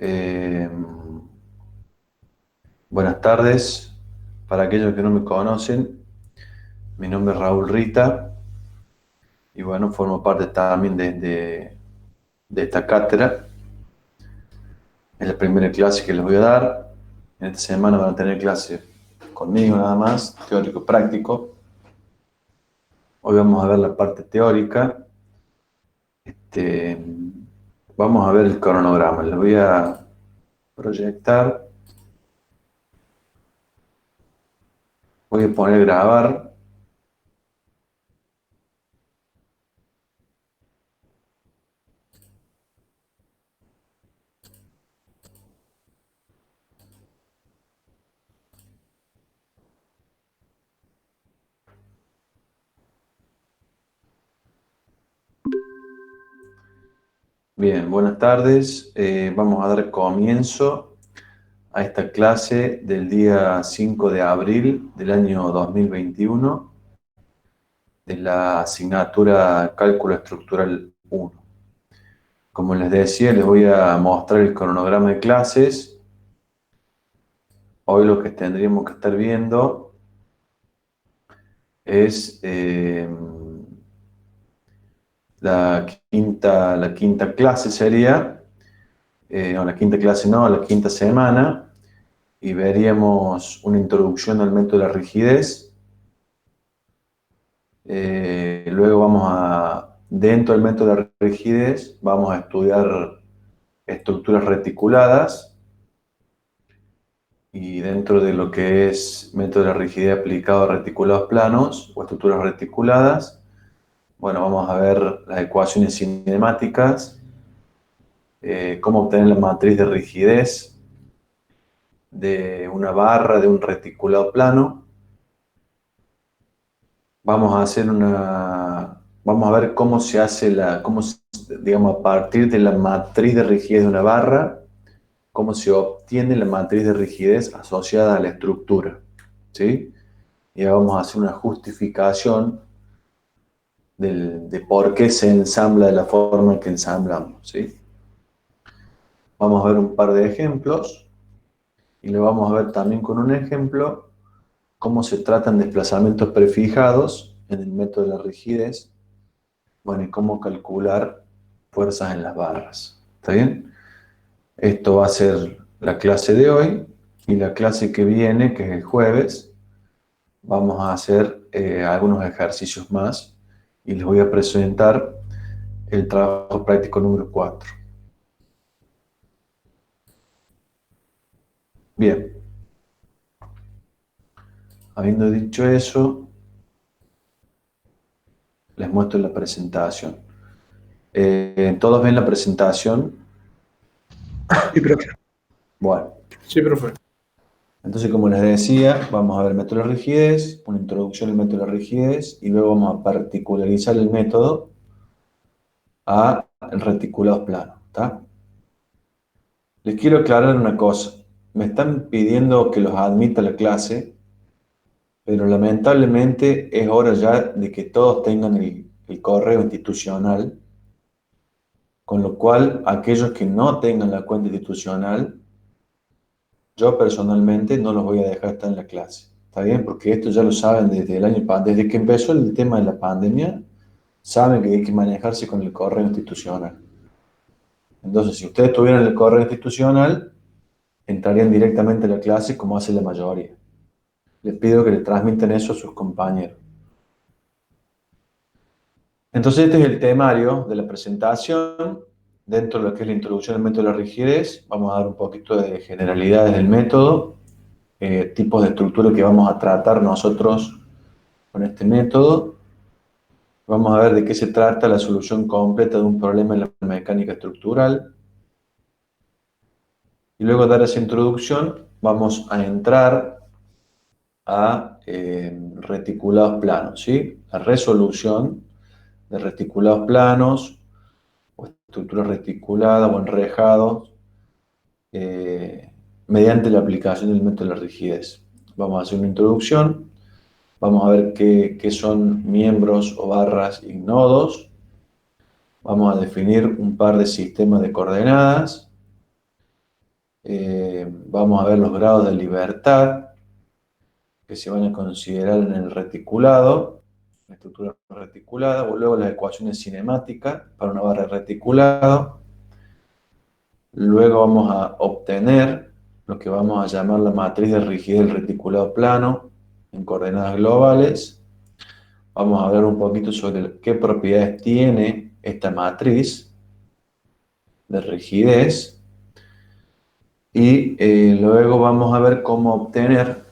Eh, Buenas tardes. Para aquellos que no me conocen, mi nombre es Raúl Rita y bueno, formo parte también de esta cátedra. Es la primera clase que les voy a dar. En esta semana van a tener clase conmigo nada más, teórico-práctico. Hoy vamos a ver la parte teórica. Este, Vamos a ver el cronograma. Les voy a proyectar. Voy a poner grabar. Bien, buenas tardes. Vamos a dar comienzo a esta clase del día 5 de abril del año 2021 de la asignatura Cálculo Estructural 1. Como les decía, les voy a mostrar el cronograma de clases. Hoy lo que tendríamos que estar viendo es la quinta clase sería, no, la quinta clase no, la quinta semana, y veríamos una introducción al método de la rigidez. Luego dentro del método de rigidez, vamos a estudiar estructuras reticuladas y dentro de lo que es método de rigidez aplicado a reticulados planos o estructuras reticuladas, bueno, vamos a ver las ecuaciones cinemáticas, cómo obtener la matriz de rigidez de una barra de un reticulado plano. Vamos a ver cómo se hace digamos, a partir de la matriz de rigidez de una barra, cómo se obtiene la matriz de rigidez asociada a la estructura, ¿sí? Y vamos a hacer una justificación de por qué se ensambla de la forma en que ensamblamos, ¿sí? Vamos a ver un par de ejemplos y lo vamos a ver también con un ejemplo cómo se tratan desplazamientos prefijados en el método de la rigidez, bueno, y cómo calcular fuerzas en las barras. ¿Está bien? Esto va a ser la clase de hoy y la clase que viene, que es el jueves, vamos a hacer algunos ejercicios más y les voy a presentar el trabajo práctico número 4. Bien, habiendo dicho eso, les muestro la presentación. ¿Todos ven la presentación? Sí, profe. Bueno, Sí, profe. entonces como les decía, vamos a ver el método de la rigidez, una introducción al método de la rigidez y luego vamos a particularizar el método a reticulados planos, ¿está? Les quiero aclarar una cosa. Me están pidiendo que los admita a la clase, pero lamentablemente es hora ya de que todos tengan el correo institucional, con lo cual aquellos que no tengan la cuenta institucional, yo personalmente no los voy a dejar estar en la clase. ¿Está bien? Porque esto ya lo saben desde el año pasado, desde que empezó el tema de la pandemia, saben que hay que manejarse con el correo institucional. Entonces, si ustedes tuvieran el correo institucional, entrarían directamente a la clase como hace la mayoría. Les pido que le transmitan eso a sus compañeros. Entonces, este es el temario de la presentación. Dentro de lo que es la introducción al método de la rigidez, vamos a dar un poquito de generalidades del método, tipos de estructura que vamos a tratar nosotros con este método. Vamos a ver de qué se trata la solución completa de un problema en la mecánica estructural. Y luego de dar esa introducción, vamos a entrar a reticulados planos, ¿sí? La resolución de reticulados planos o estructuras reticuladas o enrejados mediante la aplicación del método de la rigidez. Vamos a hacer una introducción, vamos a ver qué son miembros o barras y nodos, vamos a definir un par de sistemas de coordenadas, Vamos a ver los grados de libertad que se van a considerar en el reticulado, la estructura reticulada, o luego las ecuaciones cinemáticas para una barra de reticulado. Luego vamos a obtener lo que vamos a llamar la matriz de rigidez del reticulado plano en coordenadas globales. Vamos a hablar un poquito sobre qué propiedades tiene esta matriz de rigidez. Y luego vamos a ver cómo obtener,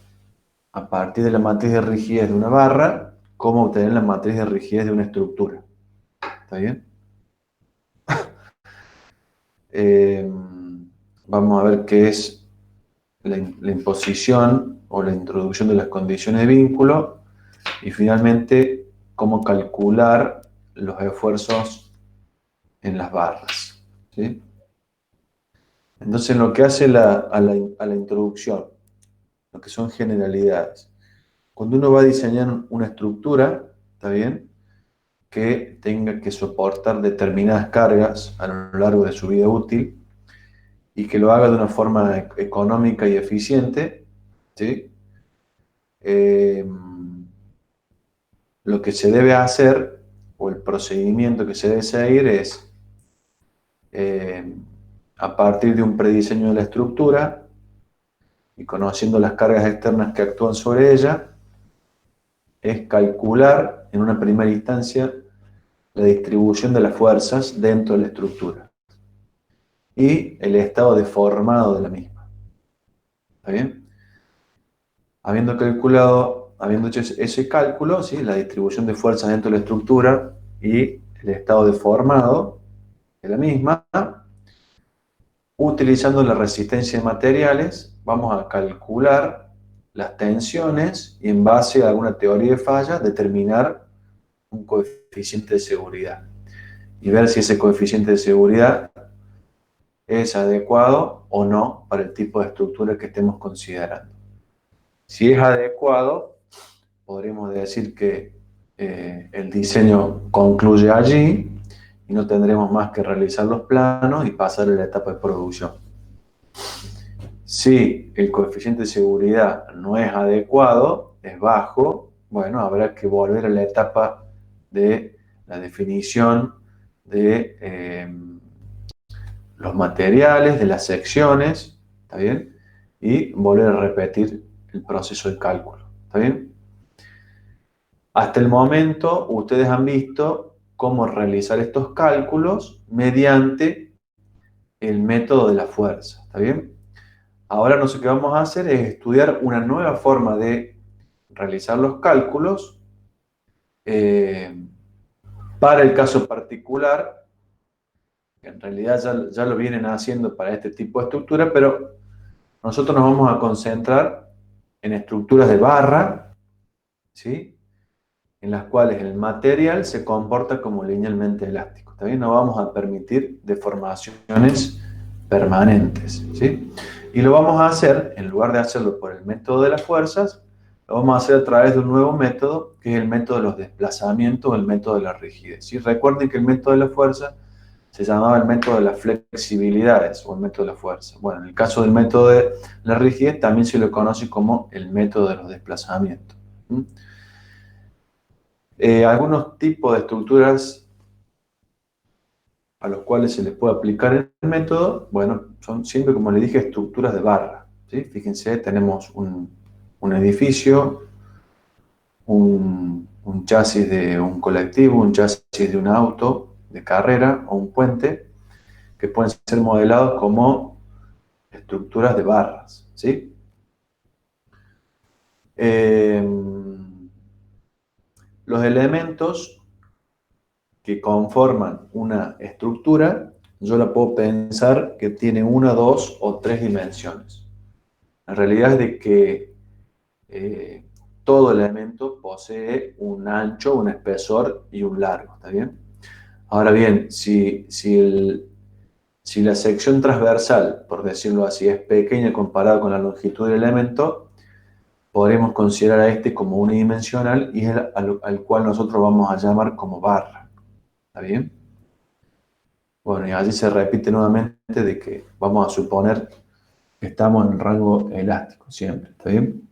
a partir de la matriz de rigidez de una barra, cómo obtener la matriz de rigidez de una estructura. ¿Está bien? Vamos a ver qué es la imposición o la introducción de las condiciones de vínculo y finalmente cómo calcular los esfuerzos en las barras. ¿Sí? Entonces, en lo que hace a la introducción, lo que son generalidades. Cuando uno va a diseñar una estructura, ¿está bien?, que tenga que soportar determinadas cargas a lo largo de su vida útil y que lo haga de una forma económica y eficiente, ¿sí? Lo que se debe hacer, o el procedimiento que se debe seguir es, a partir de un prediseño de la estructura y conociendo las cargas externas que actúan sobre ella, es calcular en una primera instancia la distribución de las fuerzas dentro de la estructura y el estado deformado de la misma. ¿Está bien? Habiendo hecho ese cálculo, ¿sí?, la distribución de fuerzas dentro de la estructura y el estado deformado de la misma, utilizando la resistencia de materiales, vamos a calcular las tensiones y en base a alguna teoría de falla determinar un coeficiente de seguridad y ver si ese coeficiente de seguridad es adecuado o no para el tipo de estructura que estemos considerando. Si es adecuado, podríamos decir que el diseño concluye allí y no tendremos más que realizar los planos y pasar a la etapa de producción. Si el coeficiente de seguridad no es adecuado, es bajo, bueno, habrá que volver a la etapa de la definición de los materiales, de las secciones, ¿está bien? Y volver a repetir el proceso de cálculo, ¿está bien? Hasta el momento, ustedes han visto cómo realizar estos cálculos mediante el método de la fuerza, ¿está bien? Ahora lo que vamos a hacer es estudiar una nueva forma de realizar los cálculos para el caso particular, que en realidad ya lo vienen haciendo para este tipo de estructura, pero nosotros nos vamos a concentrar en estructuras de barra, ¿sí?, en las cuales el material se comporta como linealmente elástico. También no vamos a permitir deformaciones permanentes, ¿sí? Y lo vamos a hacer, en lugar de hacerlo por el método de las fuerzas, lo vamos a hacer a través de un nuevo método, que es el método de los desplazamientos o el método de la rigidez, ¿sí? Recuerden que el método de la fuerza se llamaba el método de las flexibilidades o el método de la fuerza. Bueno, en el caso del método de la rigidez también se lo conoce como el método de los desplazamientos. Algunos tipos de estructuras a los cuales se les puede aplicar el método, bueno, son siempre, como les dije, estructuras de barra, ¿sí? Fíjense, tenemos un edificio, un chasis de un colectivo, un chasis de un auto de carrera o un puente, que pueden ser modelados como estructuras de barras, ¿sí? Los elementos que conforman una estructura, yo la puedo pensar que tiene una, dos o tres dimensiones. La realidad es de que todo elemento posee un ancho, un espesor y un largo, ¿está bien? Ahora bien, si la sección transversal, por decirlo así, es pequeña comparada con la longitud del elemento, podremos considerar a este como unidimensional y es al cual nosotros vamos a llamar como barra, ¿está bien? Bueno, y allí se repite nuevamente de que vamos a suponer Estamos en rango elástico siempre, ¿está bien?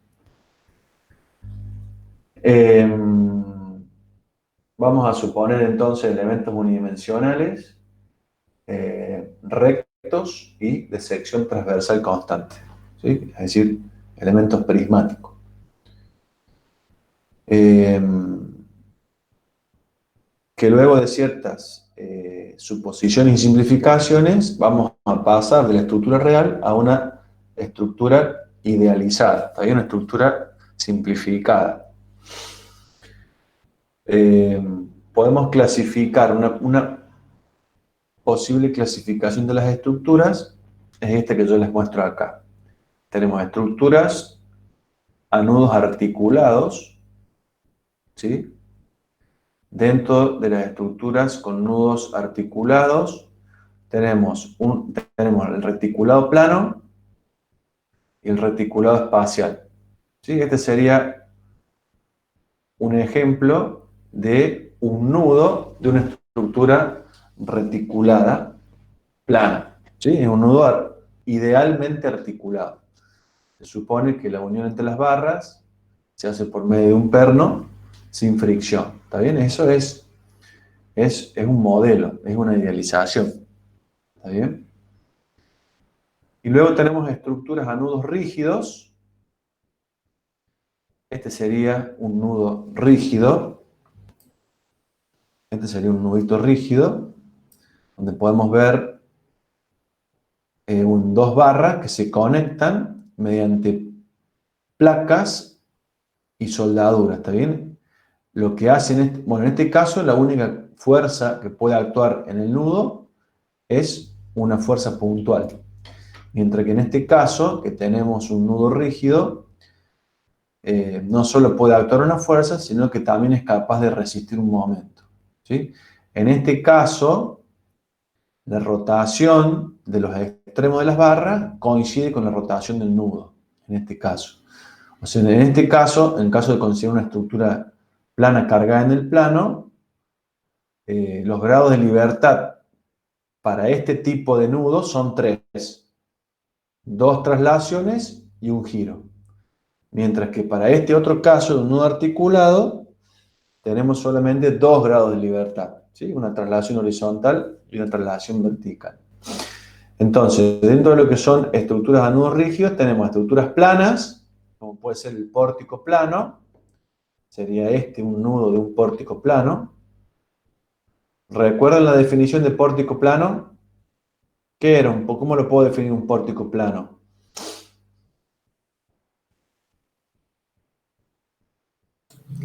Vamos a suponer entonces elementos unidimensionales, rectos y de sección transversal constante, ¿sí? Es decir, elementos prismáticos. Eh, que luego de ciertas suposiciones y simplificaciones vamos a pasar de la estructura real a una estructura idealizada, todavía una estructura simplificada. Podemos clasificar una posible clasificación de las estructuras, es esta que yo les muestro acá. Tenemos estructuras a nudos articulados, ¿sí? Dentro de las estructuras con nudos articulados tenemos el reticulado plano y el reticulado espacial, ¿sí? Este sería un ejemplo de un nudo de una estructura reticulada plana, ¿sí? Es un nudo idealmente articulado. Se supone que la unión entre las barras se hace por medio de un perno sin fricción. ¿Está bien? Eso es un modelo, es una idealización. ¿Está bien? Y luego tenemos estructuras a nudos rígidos. Este sería un nudo rígido. Este sería un nudito rígido, donde podemos ver dos barras que se conectan mediante placas y soldaduras. ¿Está bien? Lo que hacen, bueno, en este caso la única fuerza que puede actuar en el nudo es una fuerza puntual. Mientras que en este caso, que tenemos un nudo rígido, no solo puede actuar una fuerza, sino que también es capaz de resistir un momento, ¿sí? En este caso, la rotación de los extremos de las barras coincide con la rotación del nudo, en este caso. O sea, en este caso, en caso de conseguir una estructura plana cargada en el plano, los grados de libertad para este tipo de nudos son 3. 2 traslaciones y un giro. Mientras que para este otro caso de un nudo articulado, tenemos solamente 2 grados de libertad, ¿sí? Una traslación horizontal y una traslación vertical. Entonces, dentro de lo que son estructuras a nudos rígidos, tenemos estructuras planas, como puede ser el pórtico plano, sería este un nudo de un pórtico plano. ¿Recuerdan la definición de pórtico plano? ¿Qué era? ¿Cómo lo puedo definir un pórtico plano?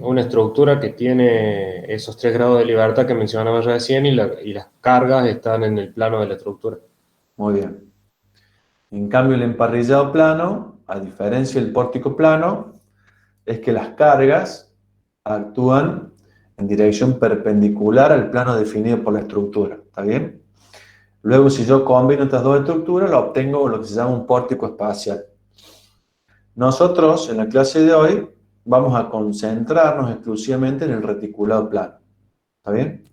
Una estructura que tiene esos 3 grados de libertad que mencionaba recién y las cargas están en el plano de la estructura. Muy bien. En cambio, el emparrillado plano, a diferencia del pórtico plano, es que las cargas actúan en dirección perpendicular al plano definido por la estructura. ¿Está bien? Luego, si yo combino estas dos estructuras, lo obtengo lo que se llama un pórtico espacial. Nosotros, en la clase de hoy, vamos a concentrarnos exclusivamente en el reticulado plano. ¿Está bien?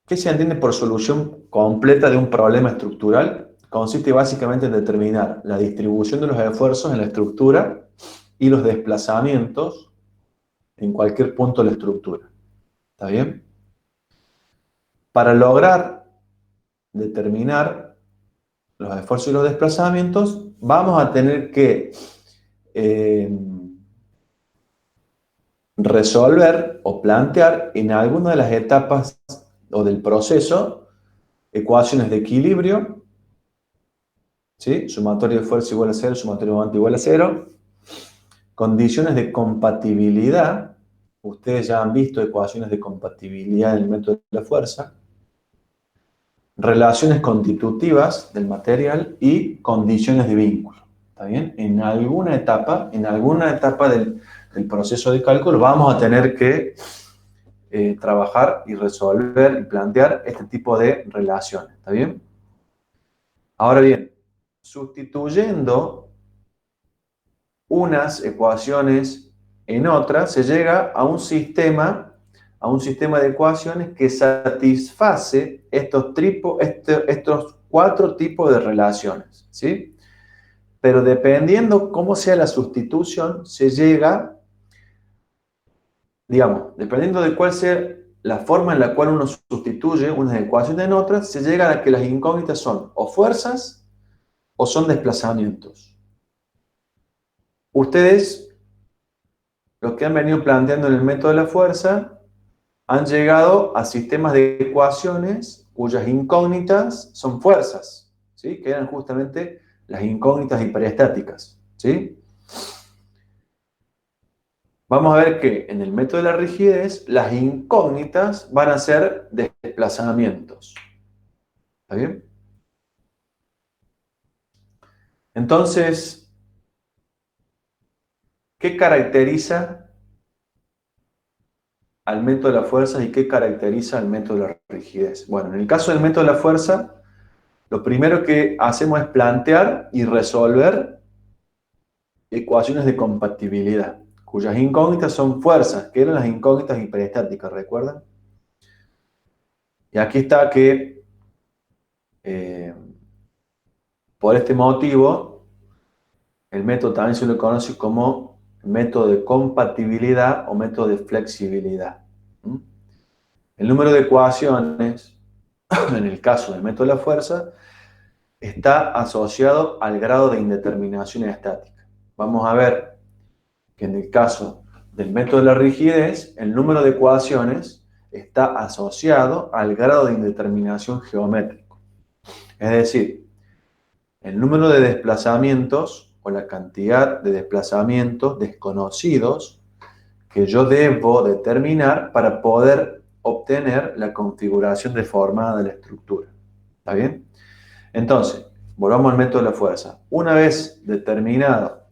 ¿Qué se entiende por solución completa de un problema estructural? Consiste básicamente en determinar la distribución de los esfuerzos en la estructura y los desplazamientos en cualquier punto de la estructura. ¿Está bien? Para lograr determinar los esfuerzos y los desplazamientos, vamos a tener que resolver o plantear en alguna de las etapas o del proceso ecuaciones de equilibrio, ¿sí? Sumatorio de fuerza igual a 0, sumatorio de momento igual a 0, condiciones de compatibilidad, ustedes ya han visto ecuaciones de compatibilidad en el método de la fuerza, relaciones constitutivas del material y condiciones de vínculo. ¿Está bien? En alguna etapa del proceso de cálculo vamos a tener que trabajar y resolver y plantear este tipo de relaciones. ¿Está bien? Ahora bien, sustituyendo unas ecuaciones en otras, se llega a un sistema a un sistema de ecuaciones que satisface estos 4 tipos de relaciones, ¿sí? Pero dependiendo cómo sea la sustitución, se llega, digamos, dependiendo de cuál sea la forma en la cual uno sustituye una ecuación en otra, se llega a que las incógnitas son o fuerzas o son desplazamientos. Ustedes, los que han venido planteando en el método de la fuerza, han llegado a sistemas de ecuaciones cuyas incógnitas son fuerzas, ¿sí? Que eran justamente las incógnitas hiperestáticas, ¿sí? Vamos a ver que en el método de la rigidez, las incógnitas van a ser desplazamientos. ¿Está bien? Entonces, ¿qué caracteriza al método de la fuerza y qué caracteriza al método de la rigidez? Bueno, en el caso del método de la fuerza, lo primero que hacemos es plantear y resolver ecuaciones de compatibilidad, cuyas incógnitas son fuerzas, que eran las incógnitas hiperestáticas, ¿recuerdan? Y aquí está que, por este motivo, el método también se lo conoce como método de compatibilidad o método de flexibilidad. ¿Mm? El número de ecuaciones, en el caso del método de la fuerza, está asociado al grado de indeterminación estática. Vamos a ver que en el caso del método de la rigidez, el número de ecuaciones está asociado al grado de indeterminación geométrico. Es decir, el número de desplazamientos o la cantidad de desplazamientos desconocidos que yo debo determinar para poder obtener la configuración deformada de la estructura. ¿Está bien? Entonces, volvamos al método de la fuerza. Una vez determinado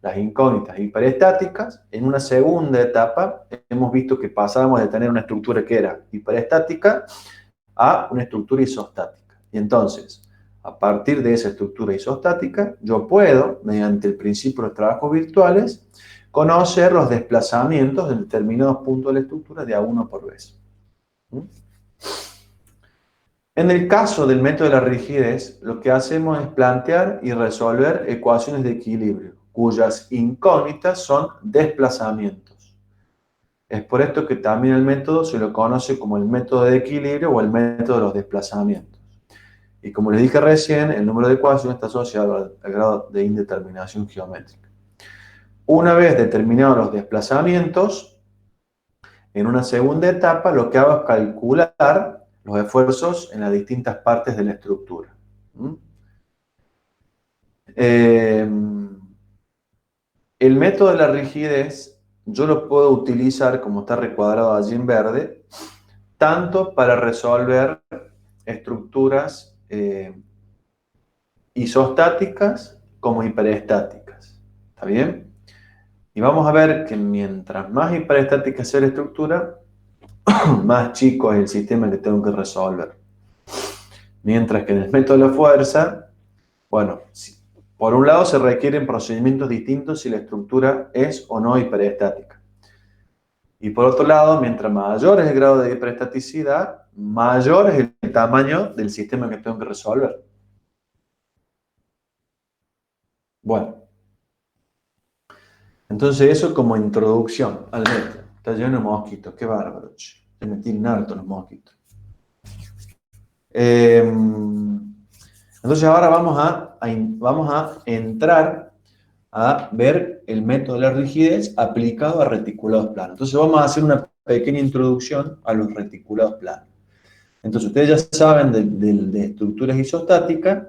las incógnitas hiperestáticas, en una segunda etapa hemos visto que pasábamos de tener una estructura que era hiperestática a una estructura isostática. Y entonces, a partir de esa estructura isostática, yo puedo, mediante el principio de los trabajos virtuales, conocer los desplazamientos de determinados puntos de la estructura de a uno por vez. En el caso del método de la rigidez, lo que hacemos es plantear y resolver ecuaciones de equilibrio, cuyas incógnitas son desplazamientos. Es por esto que también el método se lo conoce como el método de equilibrio o el método de los desplazamientos. Y como les dije recién, el número de ecuaciones está asociado al grado de indeterminación geométrica. Una vez determinados los desplazamientos, en una segunda etapa lo que hago es calcular los esfuerzos en las distintas partes de la estructura. El método de la rigidez yo lo puedo utilizar, como está recuadrado allí en verde, tanto para resolver estructuras isostáticas como hiperestáticas. ¿Está bien? Y vamos a ver que mientras más hiperestática sea la estructura, más chico es el sistema que tengo que resolver. Mientras que en el método de la fuerza, bueno, por un lado se requieren procedimientos distintos si la estructura es o no hiperestática. Y por otro lado, mientras mayor es el grado de hiperestaticidad, mayor es el tamaño del sistema que tengo que resolver. Bueno, entonces eso como introducción al método. Está lleno de mosquitos, qué bárbaro. Se me tiran harto los mosquitos. Entonces ahora vamos a entrar a ver el método de la rigidez aplicado a reticulados planos. Entonces vamos a hacer una pequeña introducción a los reticulados planos. Entonces ustedes ya saben de estructuras isostáticas,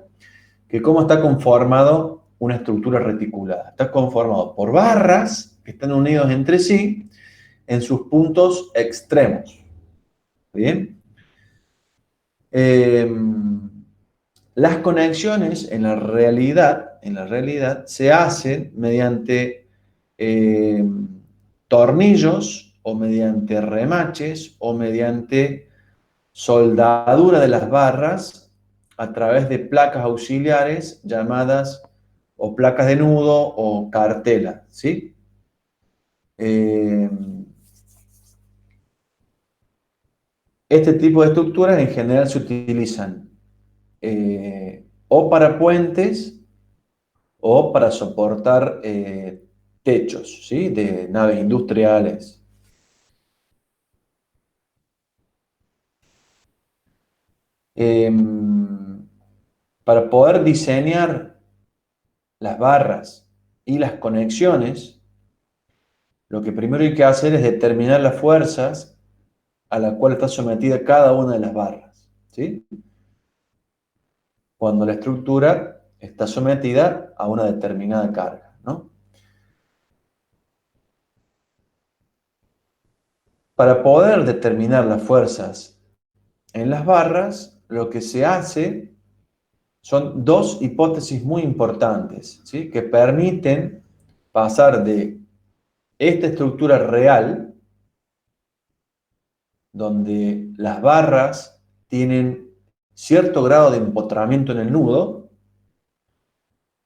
que cómo está conformado una estructura reticulada. Está conformado por barras que están unidos entre sí en sus puntos extremos. ¿Bien? Las conexiones en la realidad se hacen mediante tornillos o mediante remaches o mediante soldadura de las barras a través de placas auxiliares llamadas o placas de nudo o cartela, ¿sí? Este tipo de estructuras en general se utilizan o para puentes o para soportar techos, ¿sí? De naves industriales. Para poder diseñar las barras y las conexiones, lo que primero hay que hacer es determinar las fuerzas a las cuales está sometida cada una de las barras, ¿sí? Cuando la estructura está sometida a una determinada carga, ¿no? Para poder determinar las fuerzas en las barras, lo que se hace son dos hipótesis muy importantes, ¿sí? Que permiten pasar de esta estructura real, donde las barras tienen cierto grado de empotramiento en el nudo,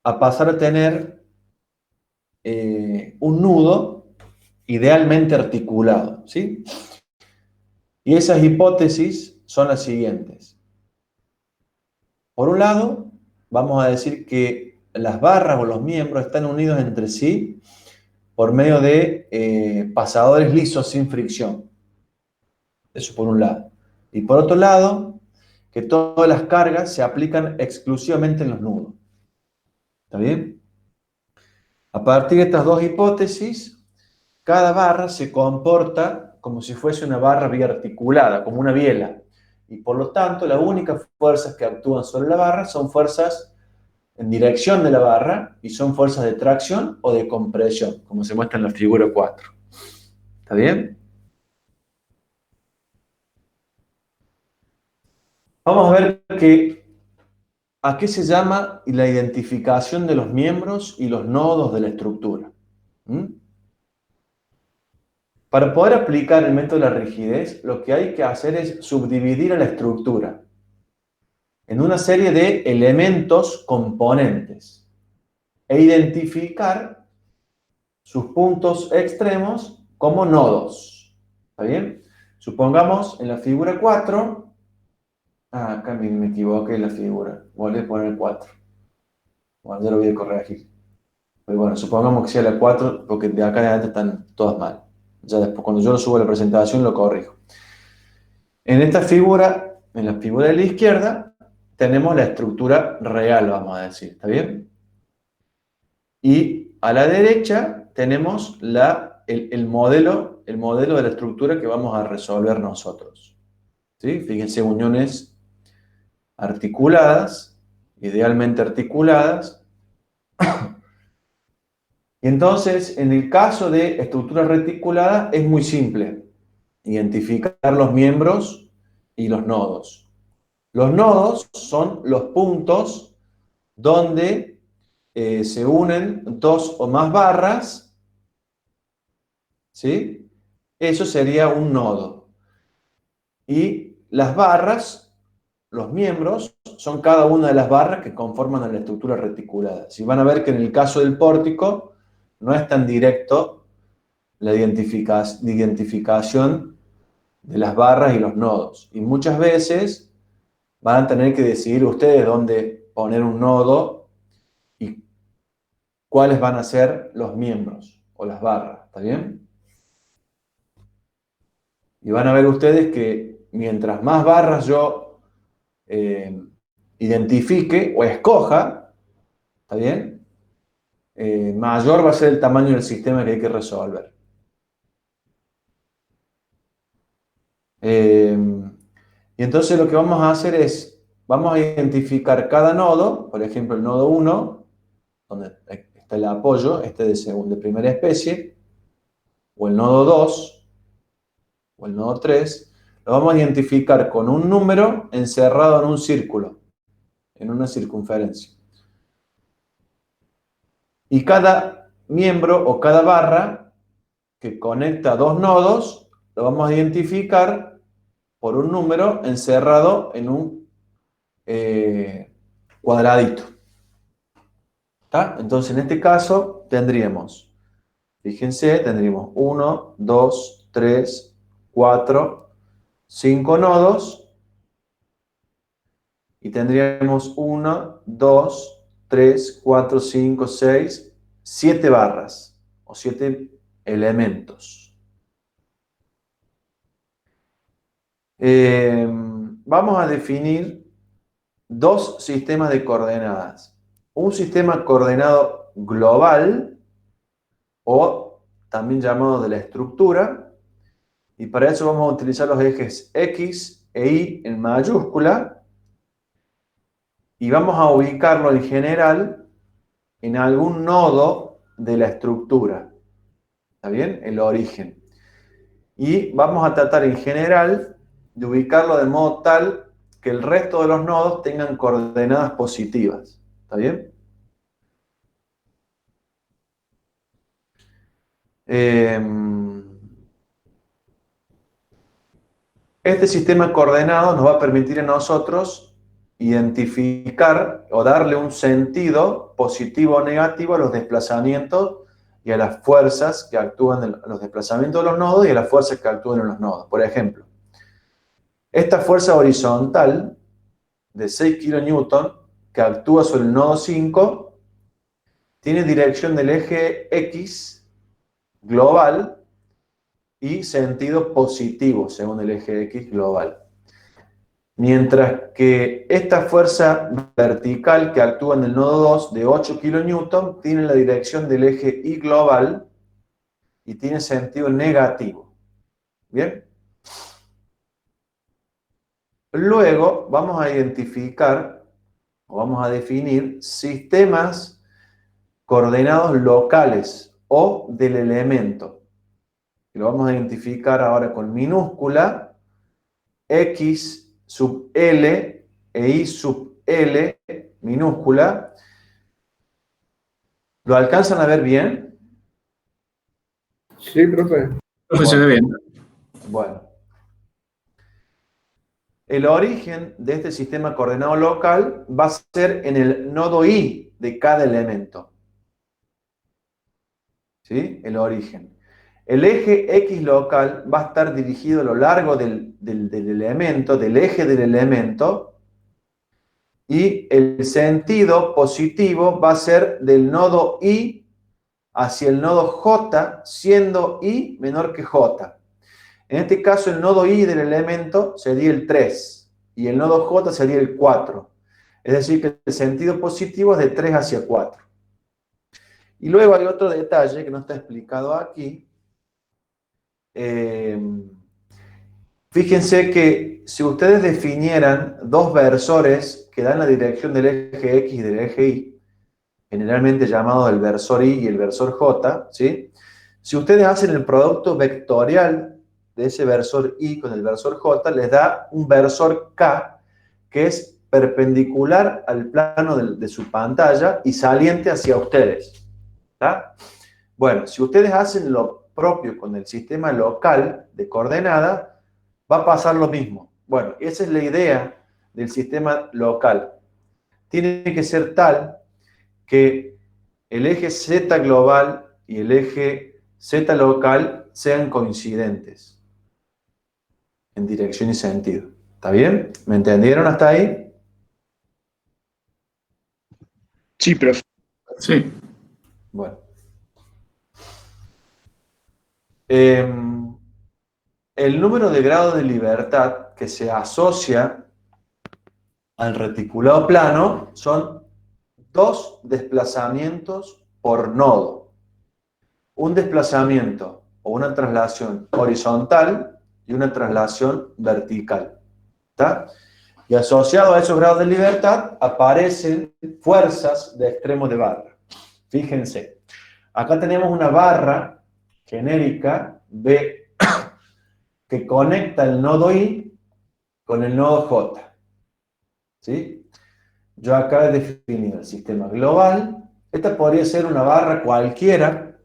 a pasar a tener un nudo idealmente articulado, ¿sí? Y esas hipótesis son las siguientes. Por un lado, vamos a decir que las barras o los miembros están unidos entre sí por medio de pasadores lisos sin fricción. Eso por un lado. Y por otro lado, que todas las cargas se aplican exclusivamente en los nudos. ¿Está bien? A partir de estas dos hipótesis, cada barra se comporta como si fuese una barra biarticulada, como una biela. Y por lo tanto, las únicas fuerzas que actúan sobre la barra son fuerzas en dirección de la barra y son fuerzas de tracción o de compresión, como se muestra en la figura 4. ¿Está bien? Vamos a ver a qué se llama la identificación de los miembros y los nodos de la estructura. ¿Mm? Para poder aplicar el método de la rigidez, lo que hay que hacer es subdividir a la estructura en una serie de elementos componentes e identificar sus puntos extremos como nodos. ¿Está bien? Supongamos en la figura 4, acá me equivoqué en la figura, volví a poner el 4. Bueno, ya lo voy a corregir. Pero bueno, supongamos que sea la 4, porque de acá en adelante están todas mal. Ya después, cuando yo lo subo a la presentación, lo corrijo. En esta figura, en la figura de la izquierda, tenemos la estructura real, vamos a decir, ¿está bien? Y a la derecha tenemos el modelo de la estructura que vamos a resolver nosotros. ¿Sí? Fíjense, uniones articuladas, idealmente articuladas. Y entonces, en el caso de estructura reticulada, es muy simple identificar los miembros y los nodos. Los nodos son los puntos donde se unen dos o más barras, ¿sí? Eso sería un nodo. Y las barras, los miembros, son cada una de las barras que conforman a la estructura reticulada. Si van a ver que en el caso del pórtico no es tan directo la identificación de las barras y los nodos. Y muchas veces van a tener que decidir ustedes dónde poner un nodo y cuáles van a ser los miembros o las barras. ¿Está bien? Y van a ver ustedes que mientras más barras yo identifique o escoja, ¿está bien? Mayor va a ser el tamaño del sistema que hay que resolver. Y entonces lo que vamos a hacer es, vamos a identificar cada nodo, por ejemplo el nodo 1, donde está el apoyo, este de primera especie, o el nodo 2, o el nodo 3, lo vamos a identificar con un número encerrado en un círculo, en una circunferencia. Y cada miembro o cada barra que conecta dos nodos, lo vamos a identificar por un número encerrado en un cuadradito. ¿Está? Entonces, en este caso, tendríamos, fíjense, tendríamos 1, 2, 3, 4, 5 nodos y tendríamos 1, 2, 3, 4, 5, 6, 7 barras o 7 elementos. Vamos a definir dos sistemas de coordenadas. Un sistema coordenado global, o también llamado de la estructura, y para eso vamos a utilizar los ejes X e Y en mayúscula, y vamos a ubicarlo en general en algún nodo de la estructura. ¿Está bien? El origen. Y vamos a tratar en general de ubicarlo de modo tal que el resto de los nodos tengan coordenadas positivas. ¿Está bien? Este sistema de coordenados nos va a permitir a nosotros identificar o darle un sentido positivo o negativo a los desplazamientos y a las fuerzas que actúan en los desplazamientos de los nodos y a las fuerzas que actúan en los nodos. Por ejemplo, esta fuerza horizontal de 6 kN que actúa sobre el nodo 5 tiene dirección del eje X global y sentido positivo según el eje X global. Mientras que esta fuerza vertical que actúa en el nodo 2 de 8 kN tiene la dirección del eje Y global y tiene sentido negativo. ¿Bien? Luego vamos a identificar o vamos a definir sistemas coordenados locales o del elemento. Y lo vamos a identificar ahora con minúscula, X sub L e Y sub L minúscula. ¿Lo alcanzan a ver bien? Sí, profe. Profe, se ve bien. Bueno. El origen de este sistema coordenado local va a ser en el nodo Y de cada elemento. ¿Sí? El origen. El eje X local va a estar dirigido a lo largo del elemento, del eje del elemento, y el sentido positivo va a ser del nodo Y hacia el nodo J, siendo Y menor que J. En este caso, el nodo Y del elemento sería el 3 y el nodo J sería el 4. Es decir, que el sentido positivo es de 3 hacia 4. Y luego hay otro detalle que no está explicado aquí. Fíjense que si ustedes definieran dos versores que dan la dirección del eje X y del eje Y, generalmente llamados el versor Y y el versor J, ¿sí? Si ustedes hacen el producto vectorial de ese versor Y con el versor J, les da un versor K que es perpendicular al plano de su pantalla y saliente hacia ustedes. ¿Está? Bueno, si ustedes hacen lo propio con el sistema local de coordenadas, va a pasar lo mismo. Bueno, esa es la idea del sistema local. Tiene que ser tal que el eje Z global y el eje Z local sean coincidentes en dirección y sentido. ¿Está bien? ¿Me entendieron hasta ahí? Sí, profe. Sí. Bueno. El número de grados de libertad que se asocia al reticulado plano son 2 desplazamientos por nodo. Un desplazamiento o una traslación horizontal y una traslación vertical. ¿Está? Y asociado a esos grados de libertad aparecen fuerzas de extremo de barra. Fíjense, acá tenemos una barra genérica B que conecta el nodo Y con el nodo J. ¿Sí? Yo acá he definido el sistema global. Esta podría ser una barra cualquiera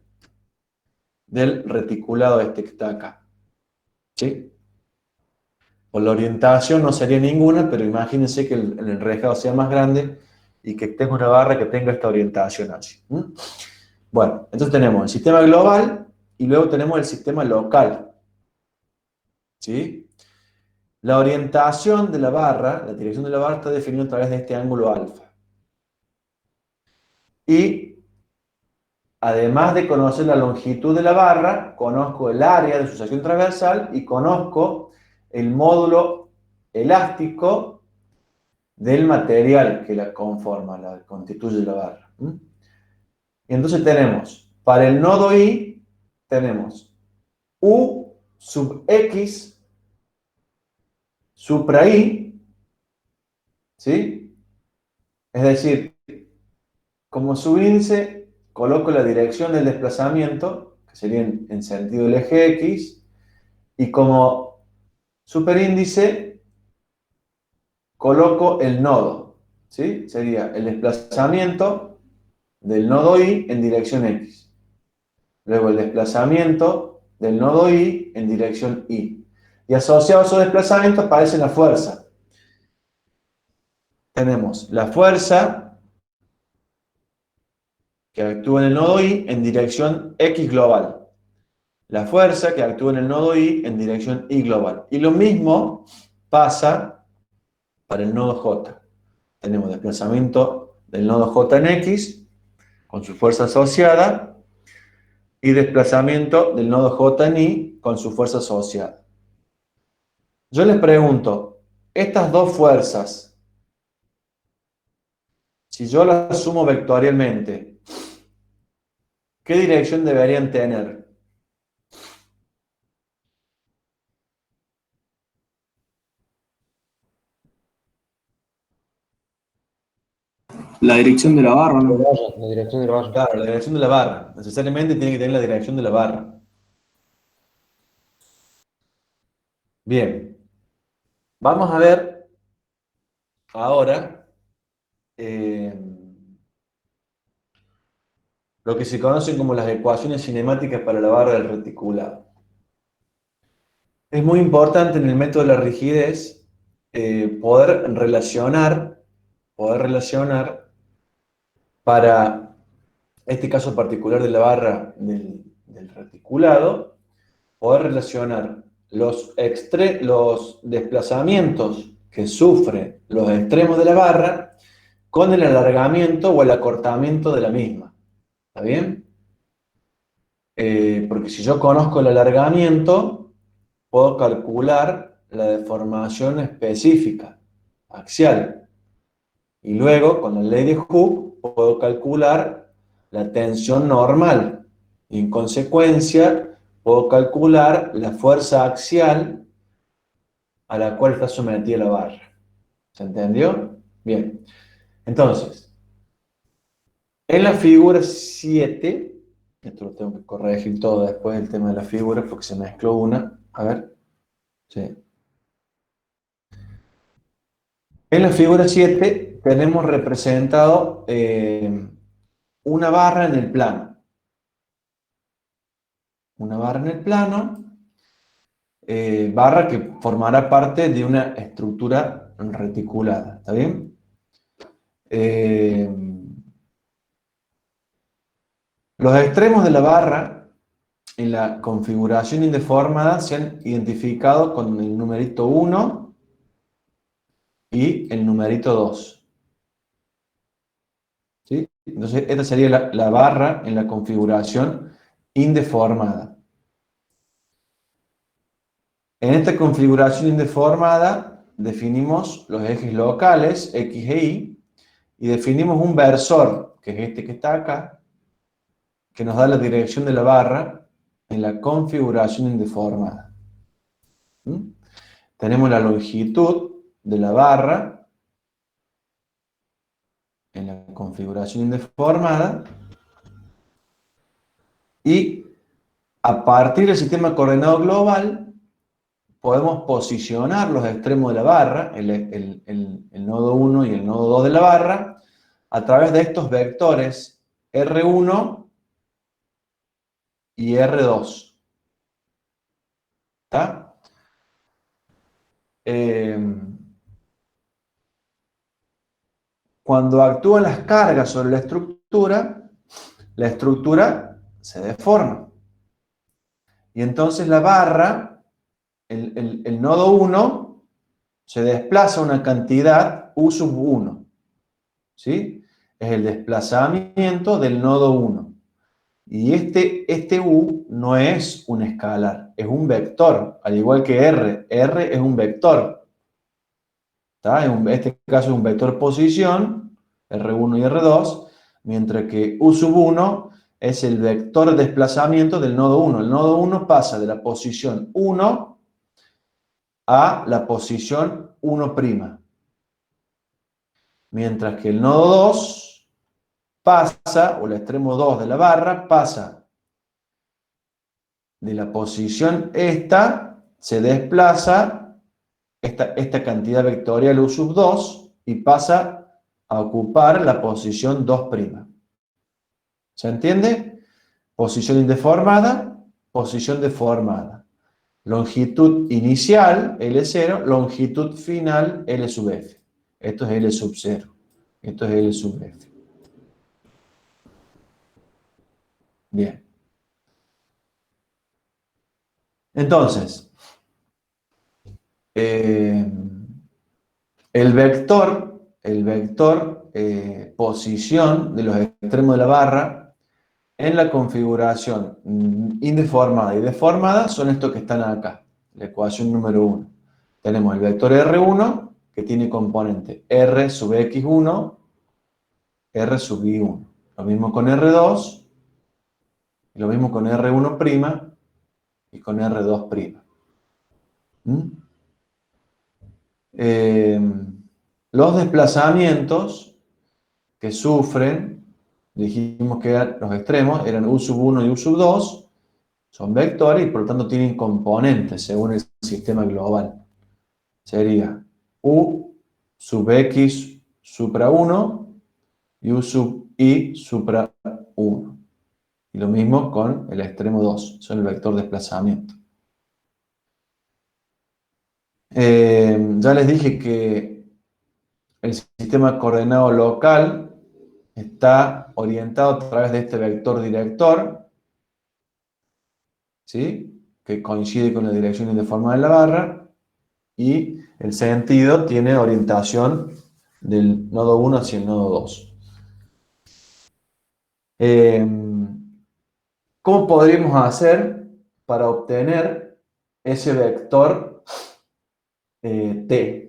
del reticulado este que está acá. ¿Sí? Por la orientación no sería ninguna, pero imagínense que el enrejado sea más grande y que tenga una barra que tenga esta orientación así. Bueno, entonces tenemos el sistema global y luego tenemos el sistema local. ¿Sí? La orientación de la barra, la dirección de la barra está definida a través de este ángulo alfa. Y además de conocer la longitud de la barra, conozco el área de su sección transversal y conozco el módulo elástico del material que la conforma, la constituye la barra. Y entonces tenemos, para el nodo I, tenemos U sub X supra I, ¿sí? Es decir, como subíndice, coloco la dirección del desplazamiento, que sería en sentido del eje X, y como superíndice, coloco el nodo, ¿sí? Sería el desplazamiento del nodo I en dirección X. Luego el desplazamiento del nodo I en dirección Y. Y asociado a esos desplazamientos aparece la fuerza. Tenemos la fuerza que actúa en el nodo I en dirección X global. La fuerza que actúa en el nodo I en dirección Y global. Y lo mismo pasa para el nodo J. Tenemos desplazamiento del nodo J en X con su fuerza asociada y desplazamiento del nodo J en Y con su fuerza asociada. Yo les pregunto, estas dos fuerzas, si yo las sumo vectorialmente, ¿qué dirección deberían tener? La dirección de la barra, ¿no? La dirección del barra. Claro, la dirección de la barra. Necesariamente tiene que tener la dirección de la barra. Bien. Vamos a ver ahora lo que se conocen como las ecuaciones cinemáticas para la barra del reticulado. Es muy importante en el método de la rigidez poder relacionar para este caso particular de la barra del reticulado, poder relacionar los desplazamientos que sufren los extremos de la barra con el alargamiento o el acortamiento de la misma. ¿Está bien? Porque si yo conozco el alargamiento, puedo calcular la deformación específica, axial. Y luego, con la ley de Hooke, puedo calcular la tensión normal. Y en consecuencia, puedo calcular la fuerza axial a la cual está sometida la barra. ¿Se entendió? Bien. Entonces, en la figura 7, esto lo tengo que corregir todo después del tema de la figura porque se mezcló una. A ver. Sí. En la figura 7 tenemos representado una barra en el plano. Una barra en el plano, barra que formará parte de una estructura reticulada. ¿Está bien? Los extremos de la barra en la configuración indeformada se han identificado con el numerito 1 y el numerito 2. ¿Sí? Entonces, esta sería la barra en la configuración indeformada. En esta configuración indeformada definimos los ejes locales, X e Y, y definimos un versor, que es este que está acá, que nos da la dirección de la barra en la configuración indeformada. Tenemos la longitud de la barra en la configuración indeformada y a partir del sistema coordenado global podemos posicionar los extremos de la barra, el nodo 1 y el nodo 2 de la barra, a través de estos vectores R1 y R2. ¿Está? Cuando actúan las cargas sobre la estructura se deforma. Y entonces la barra, el nodo 1, se desplaza una cantidad U sub 1. ¿Sí? Es el desplazamiento del nodo 1. Y este U no es un escalar, es un vector, al igual que R. R es un vector. ¿Está? En este caso es un vector posición, R1 y R2, mientras que U sub 1 es el vector de desplazamiento del nodo 1. El nodo 1 pasa de la posición 1 a la posición 1'. Mientras que el nodo 2 pasa, o el extremo 2 de la barra, pasa de la posición esta, se desplaza esta cantidad vectorial U sub 2 y pasa a ocupar la posición 2'. ¿Se entiende? Posición indeformada, posición deformada. Longitud inicial, L0, longitud final, L sub F. Esto es L sub 0. Esto es L sub F. Bien. Entonces, el vector posición de los extremos de la barra en la configuración indeformada y deformada son estos que están acá, la ecuación número 1. Tenemos el vector R1 que tiene componente R sub X1, R sub Y1. Lo mismo con R2, lo mismo con R1' y con R2'. Los desplazamientos que sufren, dijimos que los extremos eran U sub 1 y U sub 2, son vectores y por lo tanto tienen componentes según el sistema global. Sería U sub X supra 1 y U sub Y supra 1. Y lo mismo con el extremo 2, son el vector desplazamiento. Ya les dije que el sistema coordenado local está orientado a través de este vector director, ¿sí? Que coincide con la dirección indeformada de la barra, y el sentido tiene orientación del nodo 1 hacia el nodo 2. ¿Cómo podríamos hacer para obtener ese vector t?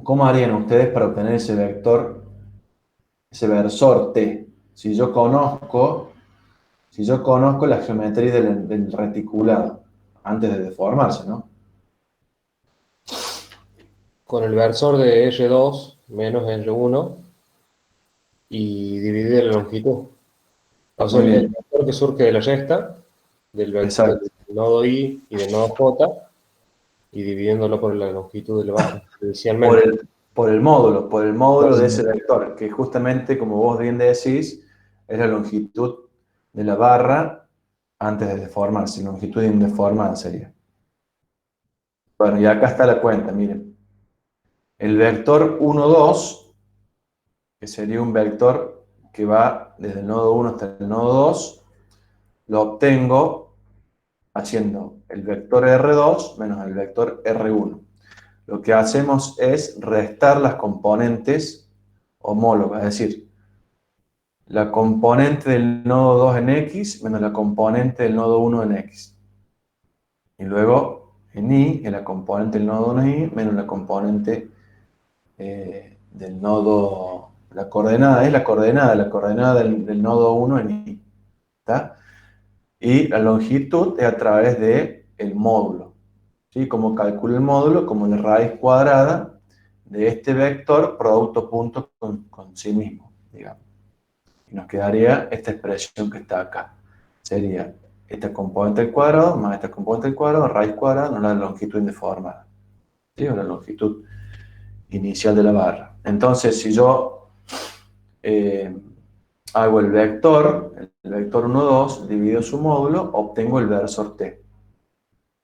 ¿Cómo harían ustedes para obtener ese vector, ese versor t? Si yo conozco la geometría del reticulado antes de deformarse, ¿no? Con el versor de R2 menos R1 y dividir la longitud. O sea, Muy el bien, vector que surge de la resta, del exacto. nodo I y del nodo J, y dividiéndolo por la longitud de la barra, Por inicialmente. el módulo de ese vector, que justamente, como vos bien decís, es la longitud de la barra antes de deformarse, longitud indeformada sería. Bueno, y acá está la cuenta, miren. El vector 1, 2, que sería un vector que va desde el nodo 1 hasta el nodo 2, lo obtengo haciendo el vector R2 menos el vector R1. Lo que hacemos es restar las componentes homólogas, es decir, la componente del nodo 2 en X menos la componente del nodo 1 en X. Y luego en Y, en la componente del nodo 1 en Y menos la componente del nodo, la coordenada del nodo 1 en Y. ¿Está? Y la longitud es a través del módulo. ¿Sí? Como calculo el módulo, como la raíz cuadrada de este vector producto punto con sí mismo, digamos. Y nos quedaría esta expresión que está acá. Sería esta componente al cuadrado más esta componente al cuadrado, raíz cuadrada, no la longitud indeformada. ¿Sí? O la longitud inicial de la barra. Entonces, si yo hago el vector 1, 2, divido su módulo, obtengo el versor t.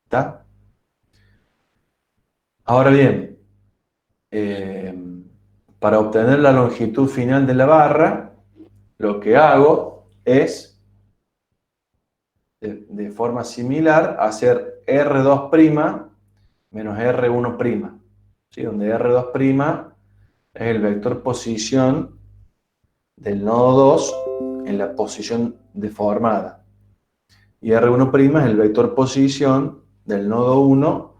¿Está? Ahora bien, para obtener la longitud final de la barra, lo que hago es, de forma similar, hacer R2' menos R1'. ¿sí? Donde R2' es el vector posición del nodo 2 en la posición deformada. Y R1' es el vector posición del nodo 1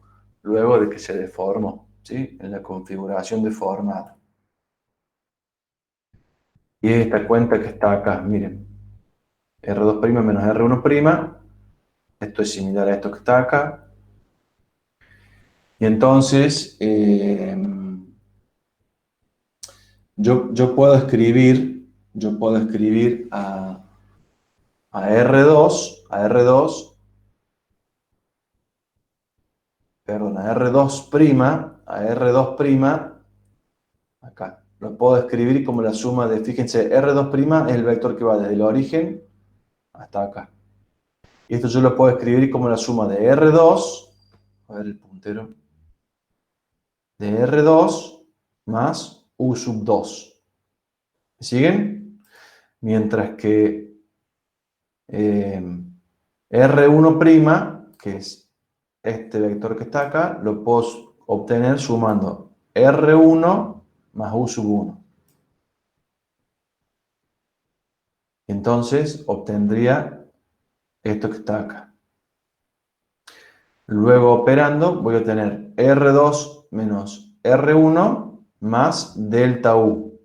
luego de que se deformó, ¿sí? En la configuración deformada. Y es esta cuenta que está acá, miren. R2' menos R1', esto es similar a esto que está acá. Y entonces, yo puedo escribir a R2, perdón, a R2', acá. Lo puedo escribir como la suma de, fíjense, R2' es el vector que va desde el origen hasta acá. Y esto yo lo puedo escribir como la suma de R2, a ver el puntero, de R2 más U2. ¿Me siguen? Mientras que R1', que es este vector que está acá, lo puedo obtener sumando R1 más U1. Entonces obtendría esto que está acá. Luego operando voy a tener R2 menos R1 más delta U,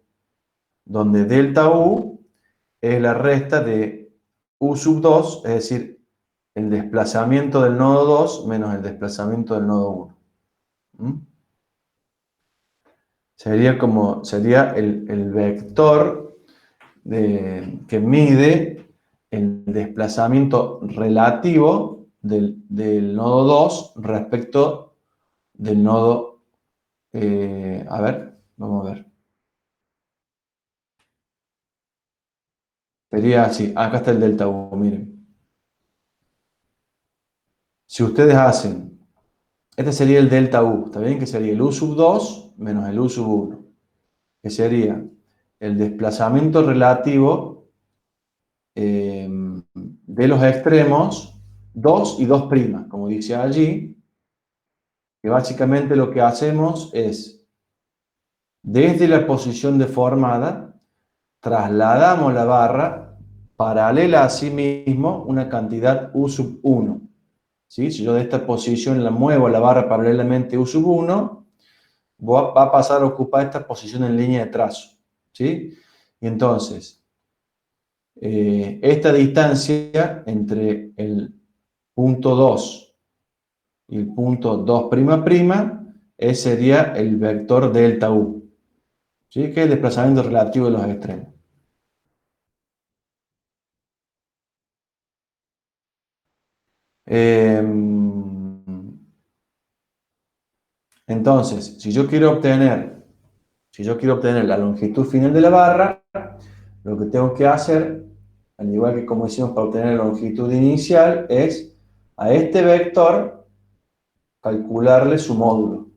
donde delta U es la resta de U2, es decir, el desplazamiento del nodo 2 menos el desplazamiento del nodo 1. Sería el vector que mide el desplazamiento relativo del nodo 2 respecto del nodo, a ver, vamos a ver. Sería así, acá está el delta U, miren. Si ustedes hacen, este sería el delta U, ¿está bien? Que sería el U2 menos el U1, que sería el desplazamiento relativo de los extremos 2 y 2', como dice allí, que básicamente lo que hacemos es, desde la posición deformada, trasladamos la barra paralela a sí mismo una cantidad U1. ¿Sí? Si yo de esta posición la muevo la barra paralelamente U1, va a pasar a ocupar esta posición en línea de trazo. ¿Sí? Y entonces, esta distancia entre el punto 2 y el punto 2'', sería el vector delta U, ¿sí? Que es el desplazamiento relativo de los extremos. Entonces, si yo quiero obtener la longitud final de la barra, lo que tengo que hacer, al igual que como hicimos para obtener la longitud inicial, es a este vector calcularle su módulo.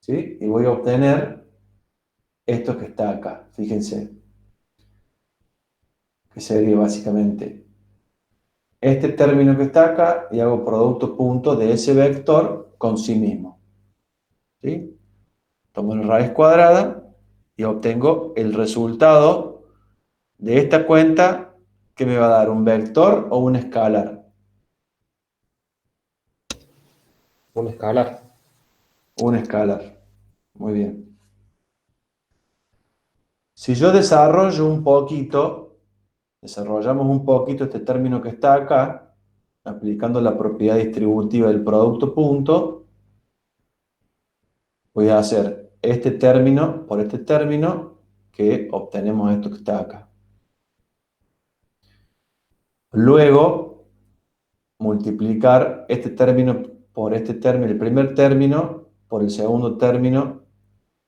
¿Sí? Y voy a obtener esto que está acá, fíjense, que sería básicamente este término que está acá y hago producto punto de ese vector con sí mismo. ¿Sí? Tomo la raíz cuadrada y obtengo el resultado de esta cuenta que me va a dar un vector o un escalar. Un escalar. Un escalar. Muy bien. Si yo desarrollamos un poquito este término que está acá, aplicando la propiedad distributiva del producto punto, voy a hacer este término por este término que obtenemos esto que está acá. Luego, multiplicar este término por este término, el primer término por el segundo término,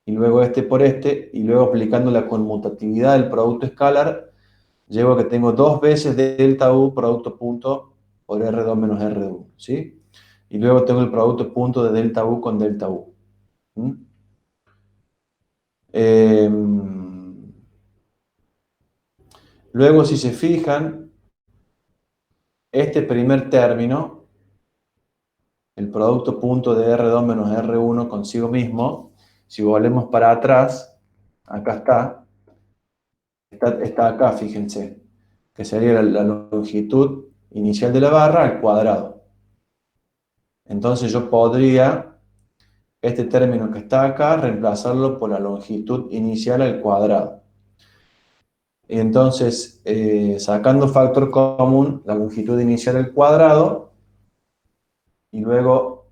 y luego este por este, y luego aplicando la conmutatividad del producto escalar, llego a que tengo dos veces delta U producto punto por R2 menos R1, ¿sí? Y luego tengo el producto punto de delta U con delta U. ¿Mm? Luego, si se fijan, este primer término el producto punto de R2 menos R1 consigo mismo, si volvemos para atrás, acá está acá, fíjense, que sería la longitud inicial de la barra al cuadrado. Entonces yo podría, este término que está acá, reemplazarlo por la longitud inicial al cuadrado. Y entonces, sacando factor común, la longitud inicial al cuadrado, y luego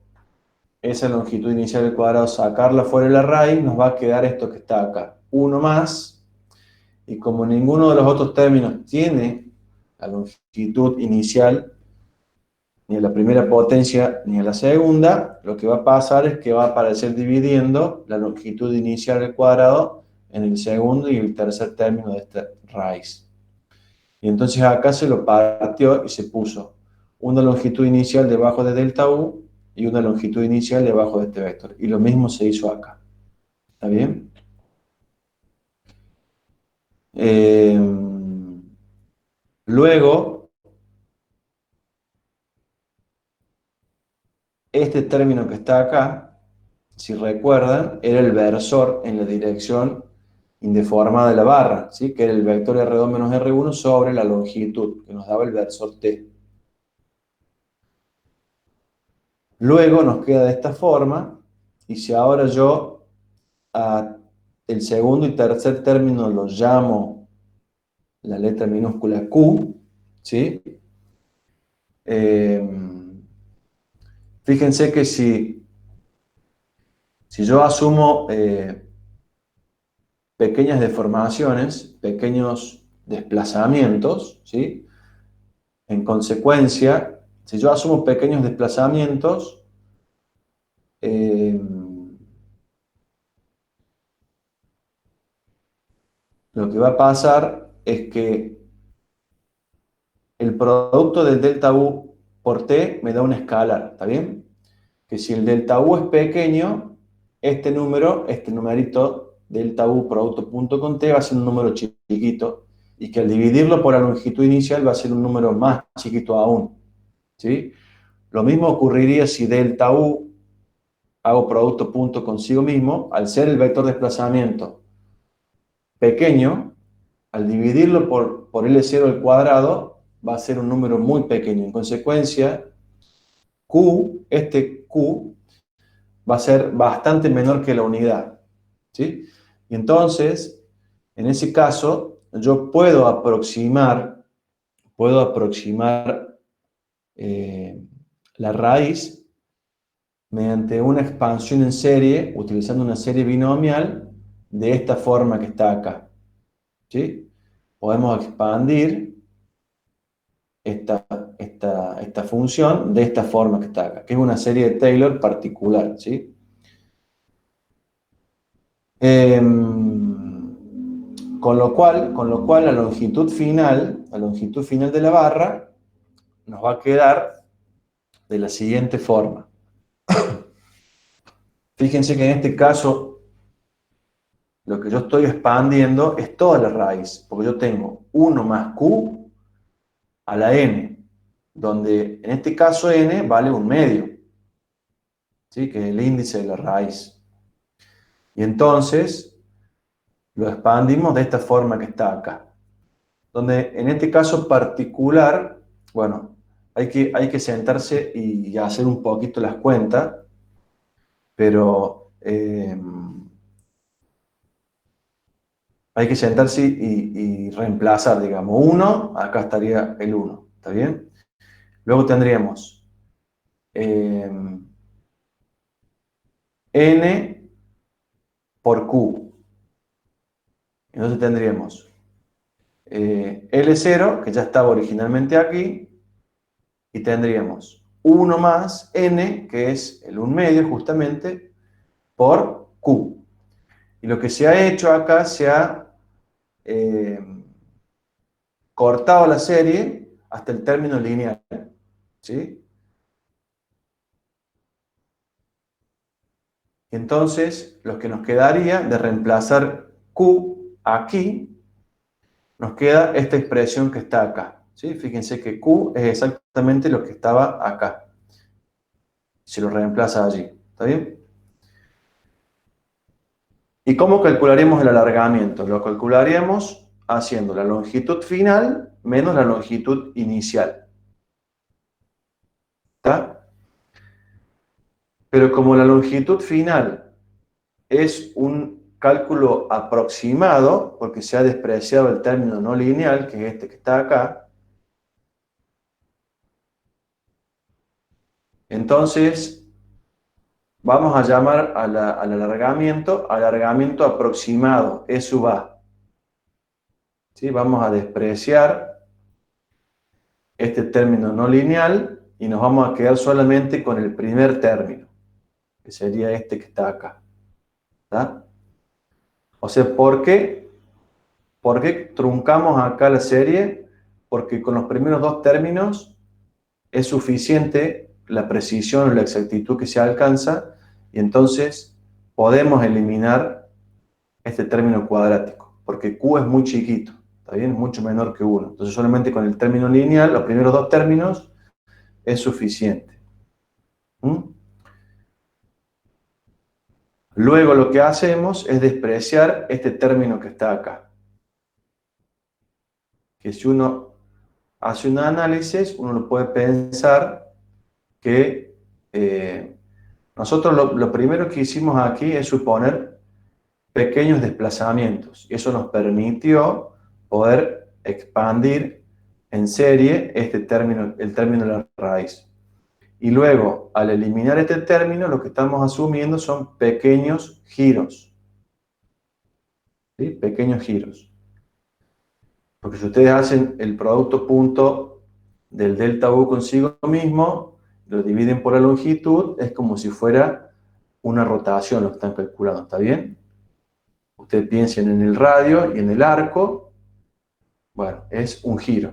esa longitud inicial al cuadrado, sacarla fuera de la raíz, nos va a quedar esto que está acá, 1 más, y como ninguno de los otros términos tiene la longitud inicial, ni a la primera potencia ni a la segunda, lo que va a pasar es que va a aparecer dividiendo la longitud inicial al cuadrado en el segundo y el tercer término de esta raíz. Y entonces acá se lo partió y se puso una longitud inicial debajo de delta U y una longitud inicial debajo de este vector. Y lo mismo se hizo acá. ¿Está bien? Luego, este término que está acá, si recuerdan, era el versor en la dirección indeformada de la barra, ¿sí? Que era el vector R2 menos R1 sobre la longitud, que nos daba el versor T. Luego nos queda de esta forma, y si ahora yo el segundo y tercer término los llamo la letra minúscula Q, ¿sí? Fíjense que si yo asumo pequeñas deformaciones, pequeños desplazamientos, ¿sí? En consecuencia, si yo asumo pequeños desplazamientos, lo que va a pasar es que el producto del delta U por T me da un escalar, ¿está bien? Que si el delta U es pequeño, este número, este numerito delta U producto punto con T va a ser un número chiquito y que al dividirlo por la longitud inicial va a ser un número más chiquito aún, ¿sí? Lo mismo ocurriría si delta U hago producto punto consigo mismo, al ser el vector de desplazamiento pequeño, al dividirlo por L0 al cuadrado, va a ser un número muy pequeño. En consecuencia, este Q, va a ser bastante menor que la unidad, ¿sí? Y entonces, en ese caso, yo puedo aproximar la raíz mediante una expansión en serie, utilizando una serie binomial de esta forma que está acá, ¿sí? Podemos expandir esta función de esta forma que está acá, que es una serie de Taylor particular, ¿sí? Con lo cual la longitud final de la barra nos va a quedar de la siguiente forma. Fíjense que en este caso lo que yo estoy expandiendo es toda la raíz, porque yo tengo 1 más q a la n, donde en este caso n vale 1/2, ¿sí? Que es el índice de la raíz. Y entonces lo expandimos de esta forma que está acá, donde en este caso particular, bueno, hay que sentarse y hacer un poquito las cuentas, pero hay que sentarse y reemplazar, digamos, 1, acá estaría el 1, ¿está bien? Luego tendríamos n por q. Entonces tendríamos L0, que ya estaba originalmente aquí, y tendríamos 1 más n, que es el 1/2 justamente, por q. Y lo que se ha hecho acá, se ha cortado la serie hasta el término lineal, ¿sí? Entonces, lo que nos quedaría de reemplazar q aquí, nos queda esta expresión que está acá, ¿sí? Fíjense que q es exactamente lo que estaba acá. se lo reemplaza allí. ¿Está bien? ¿Y cómo calcularíamos el alargamiento? Lo calcularíamos haciendo la longitud final menos la longitud inicial. ¿Está? Pero como la longitud final es un cálculo aproximado, porque se ha despreciado el término no lineal, que es este que está acá, entonces vamos a llamar al alargamiento aproximado, E sub A. ¿Sí? Vamos a despreciar este término no lineal y nos vamos a quedar solamente con el primer término, que sería este que está acá. ¿Está? O sea, ¿por qué truncamos acá la serie? Porque con los primeros dos términos es suficiente la precisión o la exactitud que se alcanza y entonces podemos eliminar este término cuadrático, porque Q es muy chiquito, ¿está bien? Es mucho menor que 1. Entonces solamente con el término lineal, los primeros dos términos, es suficiente. ¿Mm? Luego lo que hacemos es despreciar este término que está acá. Que si uno hace un análisis, uno lo puede pensar que nosotros lo primero que hicimos aquí es suponer pequeños desplazamientos. Y eso nos permitió poder expandir en serie este término, el término de la raíz. Y luego, al eliminar este término, lo que estamos asumiendo son pequeños giros. ¿Sí? Pequeños giros. Porque si ustedes hacen el producto punto del delta U consigo mismo, lo dividen por la longitud, es como si fuera una rotación lo que están calculando, ¿está bien? Ustedes piensen en el radio y en el arco, bueno, es un giro.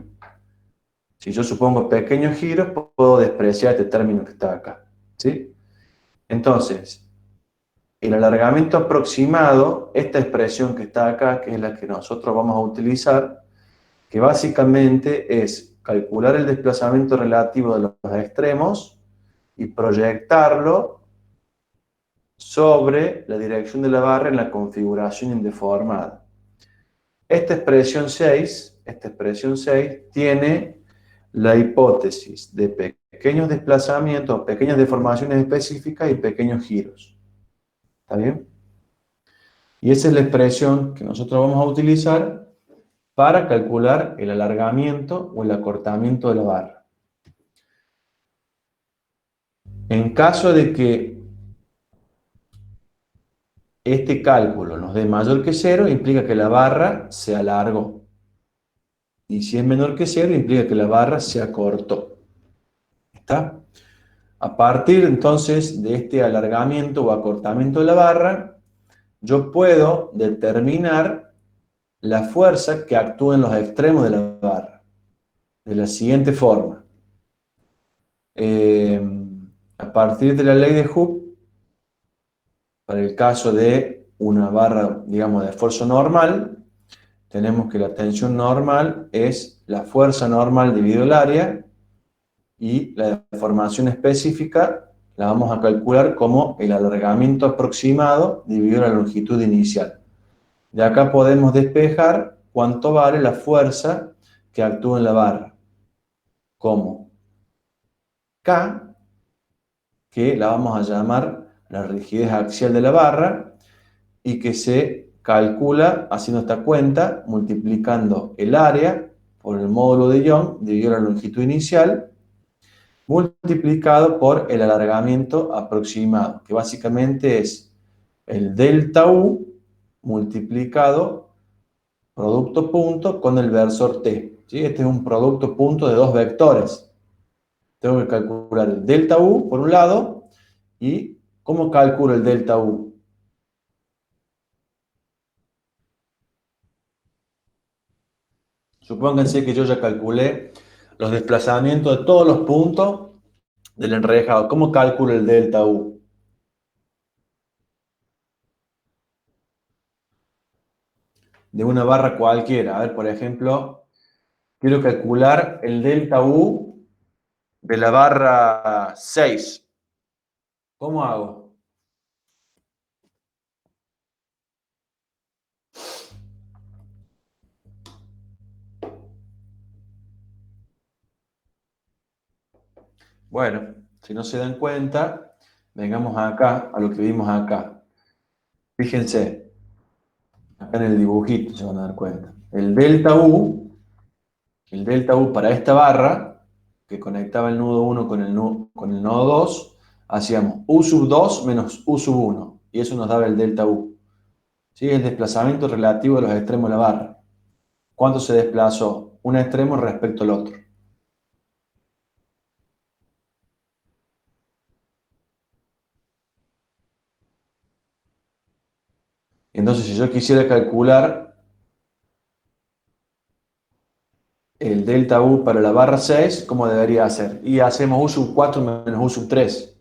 Si yo supongo pequeños giros, puedo despreciar este término que está acá, ¿sí? Entonces, el alargamiento aproximado, esta expresión que está acá, que es la que nosotros vamos a utilizar, que básicamente es calcular el desplazamiento relativo de los extremos y proyectarlo sobre la dirección de la barra en la configuración indeformada. Esta expresión 6 tiene la hipótesis de pequeños desplazamientos, pequeñas deformaciones específicas y pequeños giros. ¿Está bien? Y esa es la expresión que nosotros vamos a utilizar para calcular el alargamiento o el acortamiento de la barra. En caso de que este cálculo nos dé mayor que 0, implica que la barra se alargó. Y si es menor que 0, implica que la barra se acortó. ¿Está? A partir entonces de este alargamiento o acortamiento de la barra, yo puedo determinar la fuerza que actúa en los extremos de la barra. De la siguiente forma. A partir de la ley de Hooke, para el caso de una barra, digamos, de esfuerzo normal, tenemos que la tensión normal es la fuerza normal dividido el área y la deformación específica la vamos a calcular como el alargamiento aproximado dividido la longitud inicial. De acá podemos despejar cuánto vale la fuerza que actúa en la barra, como K, que la vamos a llamar la rigidez axial de la barra, y que se calcula haciendo esta cuenta, multiplicando el área por el módulo de Young, dividido la longitud inicial, multiplicado por el alargamiento aproximado, que básicamente es el delta U multiplicado producto punto con el versor T. ¿Sí? Este es un producto punto de dos vectores. Tengo que calcular el delta U por un lado y ¿cómo calculo el delta U? Supónganse que yo ya calculé los desplazamientos de todos los puntos del enrejado. ¿Cómo calculo el delta U? De una barra cualquiera. A ver, por ejemplo, quiero calcular el delta U de la barra 6. ¿Cómo hago? Bueno, si no se dan cuenta, vengamos acá, a lo que vimos acá. Fíjense, acá en el dibujito se van a dar cuenta. El delta U para esta barra, que conectaba el nudo 1 con el nodo 2, hacíamos U sub 2 menos U sub 1, y eso nos daba el delta U. ¿Sí? El desplazamiento relativo de los extremos de la barra. ¿Cuánto se desplazó un extremo respecto al otro? Entonces, si yo quisiera calcular el delta U para la barra 6, ¿cómo debería hacer? Y hacemos U sub 4 menos U sub 3.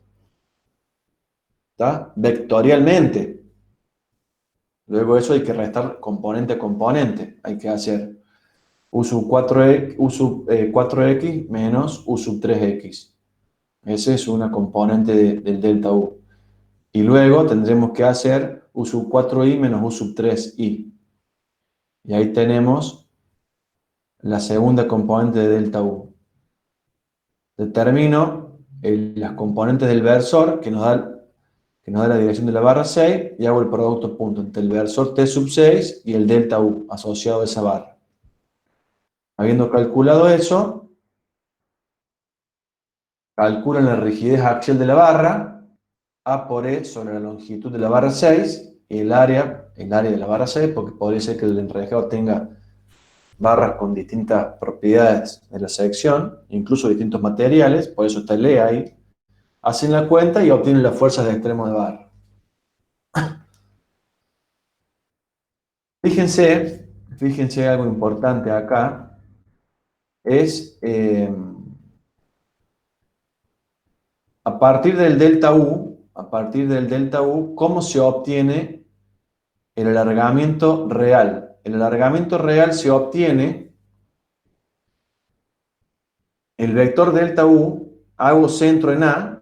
¿Está? Vectorialmente. Luego eso hay que restar componente a componente. Hay que hacer U sub 4x, U sub 4x menos U sub 3x. Esa es una componente del delta U. Y luego tendremos que hacer U sub 4i menos U sub 3i. Y ahí tenemos la segunda componente de delta U. Determino las componentes del versor que nos da la dirección de la barra 6 y hago el producto punto entre el versor T sub 6 y el delta U asociado a esa barra. Habiendo calculado eso, calculan la rigidez axial de la barra, A por E sobre la longitud de la barra 6 y el área de la barra 6, porque podría ser que el enrejado tenga barras con distintas propiedades de la sección, incluso distintos materiales, por eso está el E ahí. Hacen la cuenta y obtienen las fuerzas de extremo de barra. Fíjense algo importante acá, es a partir del delta U, ¿cómo se obtiene el alargamiento real? El alargamiento real se obtiene el vector delta U, hago centro en A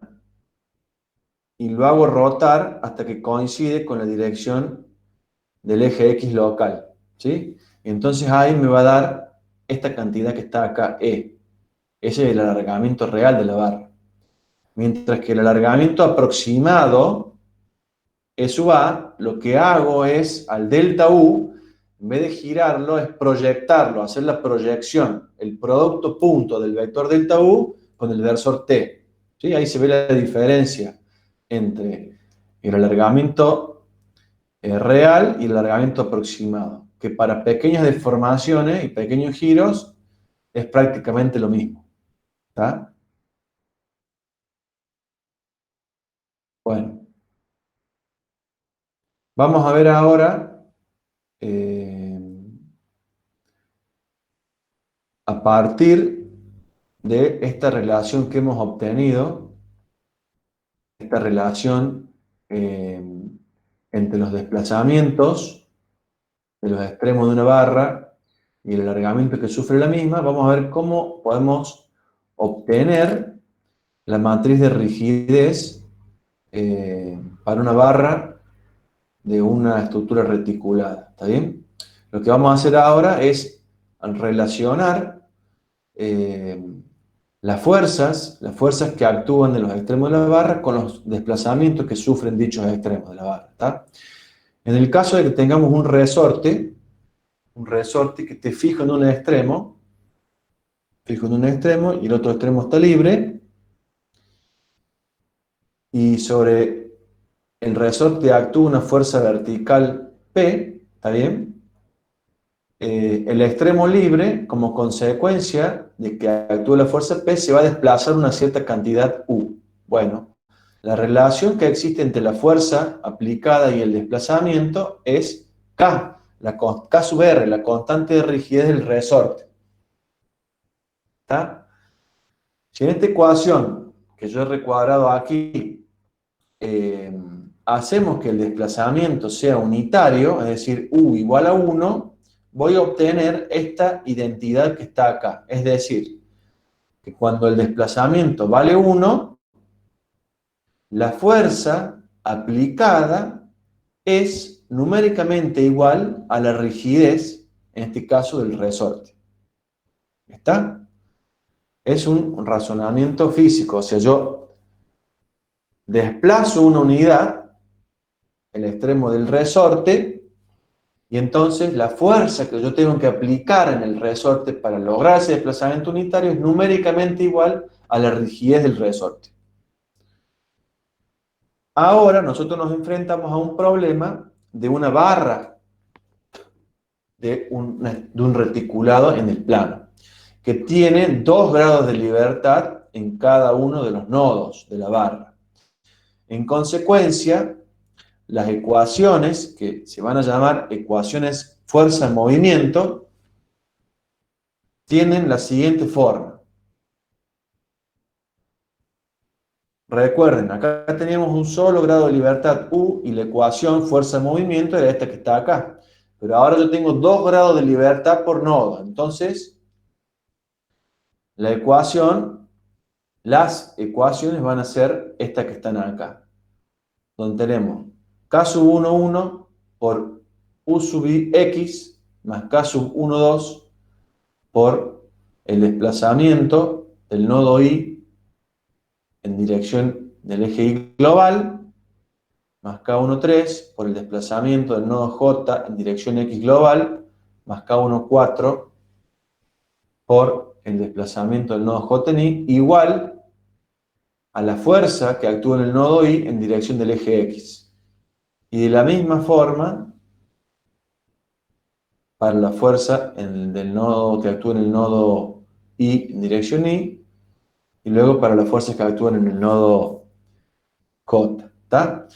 y lo hago rotar hasta que coincide con la dirección del eje X local, ¿sí? Entonces ahí me va a dar esta cantidad que está acá, E. Ese es el alargamiento real de la barra. Mientras que el alargamiento aproximado, E sub A, lo que hago es al delta U, en vez de girarlo, es proyectarlo, hacer la proyección, el producto punto del vector delta U con el versor T. ¿Sí? Ahí se ve la diferencia entre el alargamiento real y el alargamiento aproximado, que para pequeñas deformaciones y pequeños giros es prácticamente lo mismo. ¿Está? Bueno, vamos a ver ahora, a partir de esta relación que hemos obtenido, esta relación eh, entre los desplazamientos de los extremos de una barra y el alargamiento que sufre la misma, vamos a ver cómo podemos obtener la matriz de rigidez para una barra de una estructura reticulada. ¿Está bien? Lo que vamos a hacer ahora es relacionar las fuerzas que actúan de los extremos de la barra con los desplazamientos que sufren dichos extremos de la barra. ¿Está? En el caso de que tengamos un resorte que esté fijo en un extremo y el otro extremo está libre, y sobre el resorte actúa una fuerza vertical P, ¿está bien? El extremo libre, como consecuencia de que actúe la fuerza P, se va a desplazar una cierta cantidad U. Bueno, la relación que existe entre la fuerza aplicada y el desplazamiento es K, K sub R, la constante de rigidez del resorte. ¿Está? Si en esta ecuación que yo he recuadrado aquí, hacemos que el desplazamiento sea unitario, es decir, U igual a 1, voy a obtener esta identidad que está acá. Es decir, que cuando el desplazamiento vale 1, la fuerza aplicada es numéricamente igual a la rigidez, en este caso del resorte. ¿Está? Es un razonamiento físico, o sea, yo desplazo una unidad, el extremo del resorte, y entonces la fuerza que yo tengo que aplicar en el resorte para lograr ese desplazamiento unitario es numéricamente igual a la rigidez del resorte. Ahora nosotros nos enfrentamos a un problema de una barra de un reticulado en el plano, que tiene 2 grados de libertad en cada uno de los nodos de la barra. En consecuencia, las ecuaciones, que se van a llamar ecuaciones fuerza-movimiento, tienen la siguiente forma. Recuerden, acá teníamos un solo grado de libertad U y la ecuación fuerza-movimiento era esta que está acá. Pero ahora yo tengo 2 grados de libertad por nodo. Entonces, las ecuaciones van a ser estas que están acá. Donde tenemos K sub 1, 1 por U sub X más K sub 1, 2 por el desplazamiento del nodo I en dirección del eje Y global, más K13 por el desplazamiento del nodo J en dirección X global, más K14 por el desplazamiento del nodo J en Y, igual a la fuerza que actúa en el nodo Y en dirección del eje X. Y de la misma forma, para la fuerza del nodo que actúa en el nodo Y en dirección Y, y luego para las fuerzas que actúan en el nodo J. ¿Está?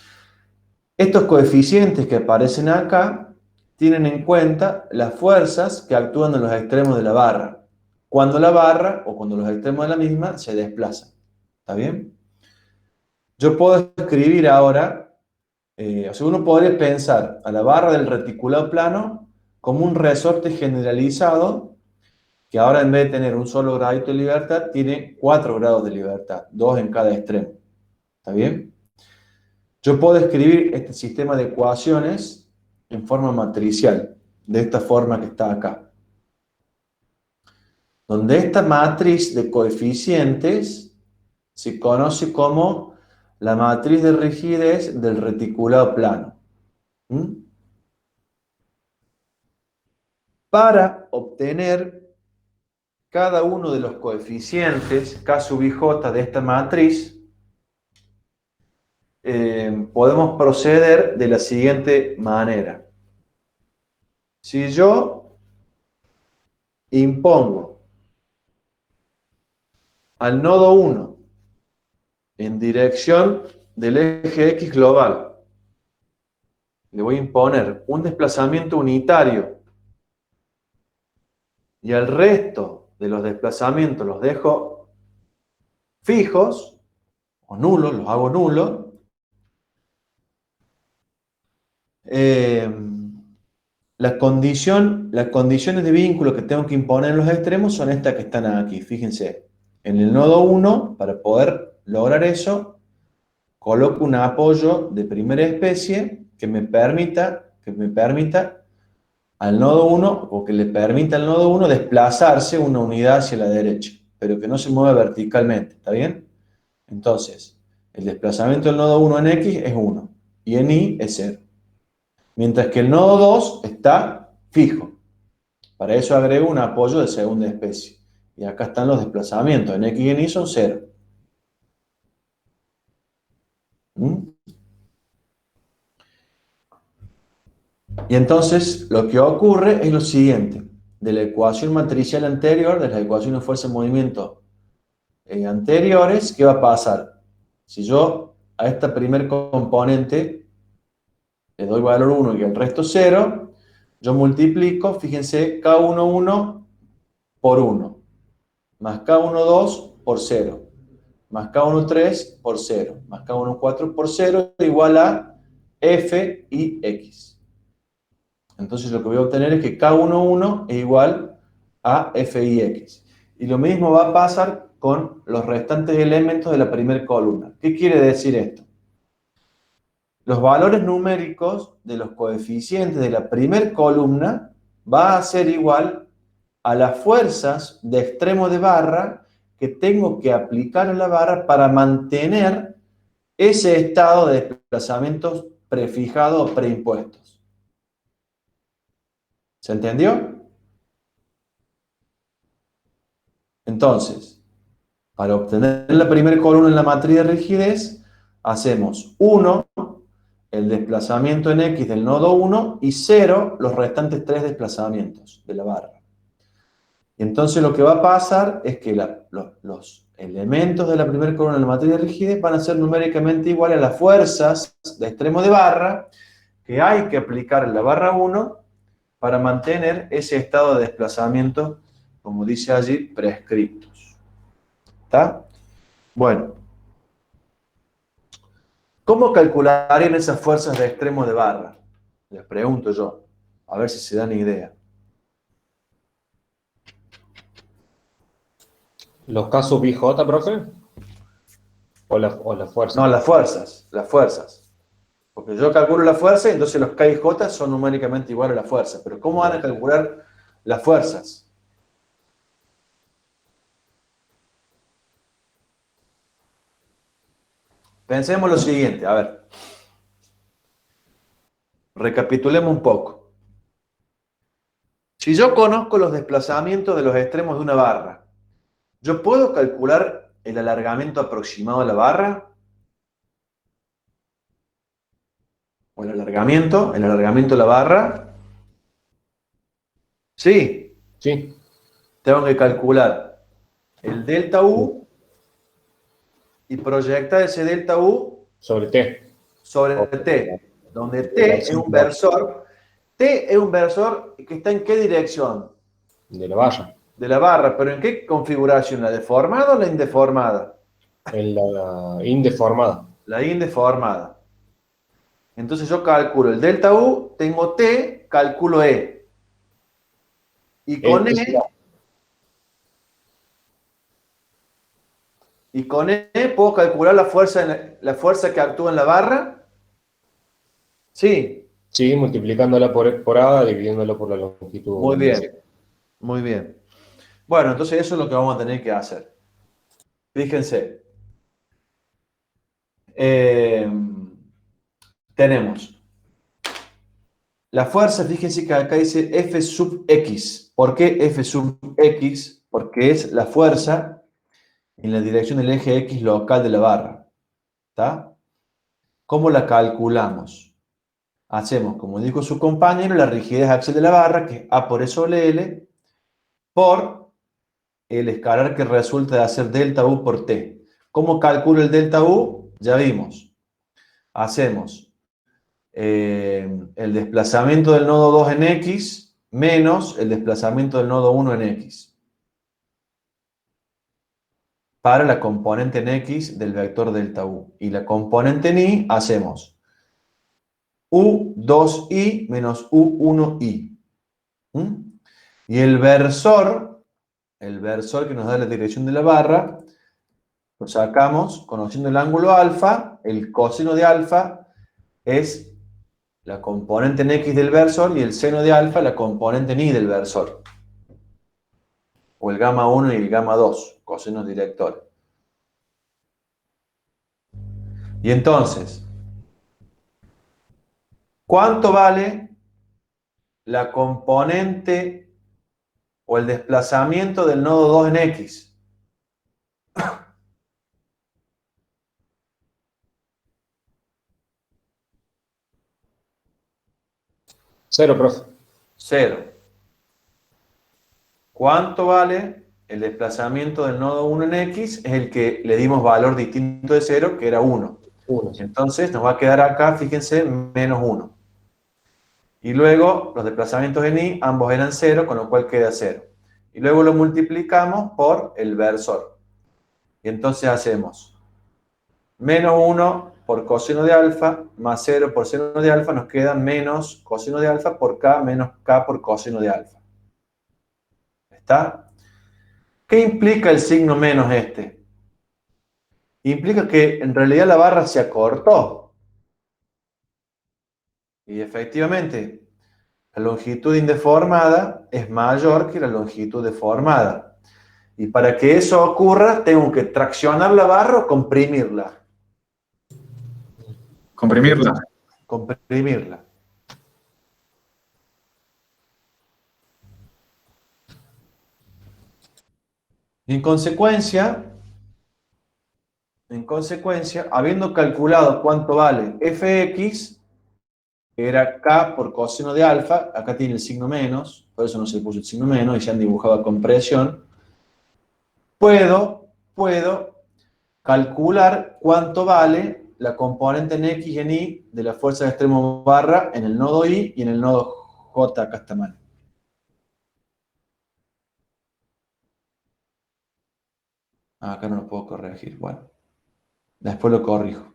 Estos coeficientes que aparecen acá tienen en cuenta las fuerzas que actúan en los extremos de la barra, cuando la barra o cuando los extremos de la misma se desplazan. ¿Está bien? Yo puedo escribir ahora, o sea, uno podría pensar a la barra del reticulado plano como un resorte generalizado que ahora en vez de tener un solo gradito de libertad, tiene 4 grados de libertad, 2 en cada extremo. ¿Está bien? Yo puedo escribir este sistema de ecuaciones en forma matricial, de esta forma que está acá. Donde esta matriz de coeficientes se conoce como la matriz de rigidez del reticulado plano. ¿Mm? Para obtener cada uno de los coeficientes K sub i j de esta matriz, podemos proceder de la siguiente manera. Si yo impongo al nodo 1 en dirección del eje X global, le voy a imponer un desplazamiento unitario y al resto de los desplazamientos los dejo fijos o nulos, los hago nulos, las condiciones de vínculo que tengo que imponer en los extremos son estas que están aquí. Fíjense, en el nodo 1, para poder lograr eso, coloco un apoyo de primera especie que me permita al nodo 1, o que le permita al nodo 1 desplazarse una unidad hacia la derecha, pero que no se mueva verticalmente, ¿está bien? Entonces, el desplazamiento del nodo 1 en X es 1 y en Y es 0. Mientras que el nodo 2 está fijo. Para eso agrego un apoyo de segunda especie. Y acá están los desplazamientos. En X y en Y son 0. Y entonces lo que ocurre es lo siguiente. De la ecuación matricial anterior, de las ecuaciones de fuerza-movimiento anteriores, ¿qué va a pasar? Si yo a esta primer componente le doy valor 1 y el resto 0, yo multiplico, fíjense, K11 por 1, más K12 por 0, más K13 por 0, más K14 por 0, igual a F y X. Entonces lo que voy a obtener es que K11 es igual a F y X. Y lo mismo va a pasar con los restantes elementos de la primera columna. ¿Qué quiere decir esto? Los valores numéricos de los coeficientes de la primera columna va a ser igual a las fuerzas de extremo de barra que tengo que aplicar a la barra para mantener ese estado de desplazamientos prefijado o preimpuestos. ¿Se entendió? Entonces, para obtener la primera columna en la matriz de rigidez, hacemos 1, el desplazamiento en X del nodo 1, y 0, los restantes 3 desplazamientos de la barra. Y entonces lo que va a pasar es que los elementos de la primera columna en la matriz de rigidez van a ser numéricamente iguales a las fuerzas de extremo de barra que hay que aplicar en la barra 1 para mantener ese estado de desplazamiento, como dice allí, prescriptos. ¿Está? Bueno. ¿Cómo calcularían esas fuerzas de extremo de barra? Les pregunto yo, a ver si se dan idea. ¿Los casos BJ, profe? ¿O la fuerza? No, las fuerzas. Porque yo calculo la fuerza y entonces los K y J son numéricamente iguales a la fuerza. Pero ¿cómo van a calcular las fuerzas? Pensemos lo siguiente, a ver. Recapitulemos un poco. Si yo conozco los desplazamientos de los extremos de una barra, ¿yo puedo calcular el alargamiento aproximado de la barra? ¿O el alargamiento de la barra? Sí. Sí. Tengo que calcular el delta U y proyectar ese delta U Sobre T. sobre T, donde T es un versor. T es un versor que está ¿en qué dirección? De la barra. De la barra, pero ¿en qué configuración? ¿La deformada o la indeformada? En la indeformada. La indeformada. Entonces yo calculo el delta U, tengo T, calculo E. Y con E puedo calcular la fuerza que actúa en la barra. Sí. Sí, multiplicándola por A, dividiéndola por la longitud. Muy bien. Muy bien. Bueno, entonces eso es lo que vamos a tener que hacer. Fíjense. Tenemos la fuerza, fíjense que acá dice F sub X. ¿Por qué F sub X? Porque es la fuerza en la dirección del eje X local de la barra. ¿Está? ¿Cómo la calculamos? Hacemos, como dijo su compañero, la rigidez axial de la barra, que es A por E sobre L, por el escalar que resulta de hacer delta U por T. ¿Cómo calculo el delta U? Ya vimos. Hacemos el desplazamiento del nodo 2 en X menos el desplazamiento del nodo 1 en X. Para la componente en X del vector delta U. Y la componente en Y hacemos U2i menos U1i. Y el versor que nos da la dirección de la barra, lo sacamos conociendo el ángulo alfa. El coseno de alfa es la componente en X del versor y el seno de alfa la componente en Y del versor. O el gamma 1 y el gamma 2, cosenos directores. Y entonces, ¿cuánto vale la componente o el desplazamiento del nodo 2 en X? Cero, profe. 0. ¿Cuánto vale el desplazamiento del nodo 1 en X? Es el que le dimos valor distinto de 0, que era 1. 1. Entonces nos va a quedar acá, fíjense, menos 1. Y luego los desplazamientos en Y, ambos eran 0, con lo cual queda 0. Y luego lo multiplicamos por el versor. Y entonces hacemos menos 1 por coseno de alfa más 0 por seno de alfa, nos queda menos coseno de alfa por K menos K por coseno de alfa. ¿Está? ¿Qué implica el signo menos este? Implica que en realidad la barra se acortó. Y efectivamente, la longitud indeformada es mayor que la longitud deformada. Y para que eso ocurra, tengo que traccionar la barra o comprimirla. Comprimirla. Comprimirla. En consecuencia, habiendo calculado cuánto vale fx, que era k por coseno de alfa, acá tiene el signo menos, por eso no se le puso el signo menos y se han dibujado con presión, puedo calcular cuánto vale la componente en x y en y de la fuerza de extremo barra en el nodo I y en el nodo J, acá está mal. Acá no lo puedo corregir, bueno. Después lo corrijo.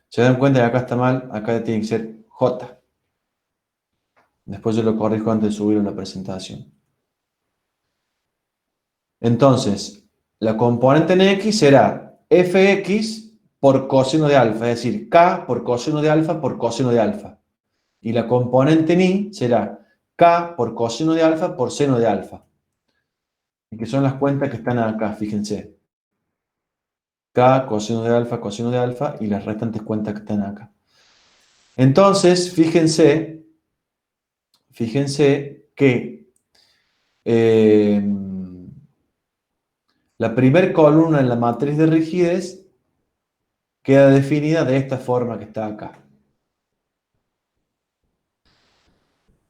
Se dan cuenta que acá está mal, acá tiene que ser J. Después yo lo corrijo antes de subirlo en la presentación. Entonces, la componente en X será fx por coseno de alfa, es decir, k por coseno de alfa por coseno de alfa. Y la componente en Y será k por coseno de alfa por seno de alfa. Y que son las cuentas que están acá, fíjense. K, coseno de alfa y las restantes cuentas que están acá. Entonces, fíjense que la primera columna en la matriz de rigidez queda definida de esta forma que está acá.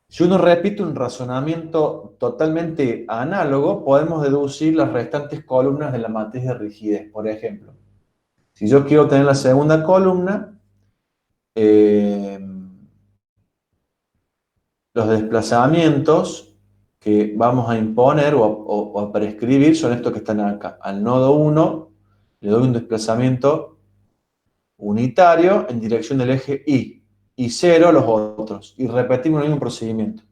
Si uno repite un razonamiento totalmente análogo, podemos deducir las restantes columnas de la matriz de rigidez. Por ejemplo, si yo quiero tener la segunda columna, los desplazamientos que vamos a imponer o a prescribir son estos que están acá. Al nodo 1 le doy un desplazamiento unitario en dirección del eje y 0 a los otros. Y repetimos el mismo procedimiento.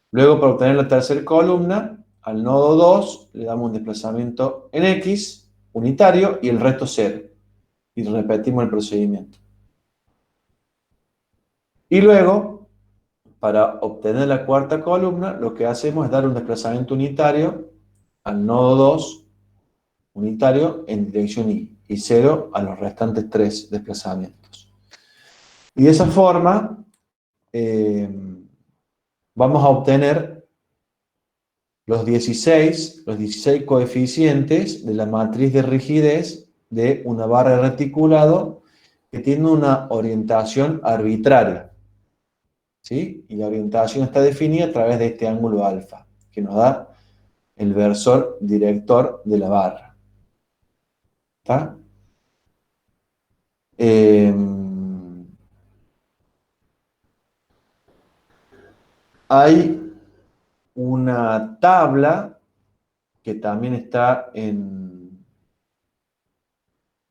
Luego, para obtener la tercera columna, al nodo 2 le damos un desplazamiento en X unitario y el resto 0. Y repetimos el procedimiento. Y luego, para obtener la cuarta columna, lo que hacemos es dar un desplazamiento unitario al nodo 2 unitario en dirección y 0 a los restantes 3 desplazamientos. Y de esa forma vamos a obtener los 16 coeficientes de la matriz de rigidez de una barra de reticulado que tiene una orientación arbitraria. ¿Sí? Y la orientación está definida a través de este ángulo alfa, que nos da el versor director de la barra. ¿Está? Hay una tabla que también está en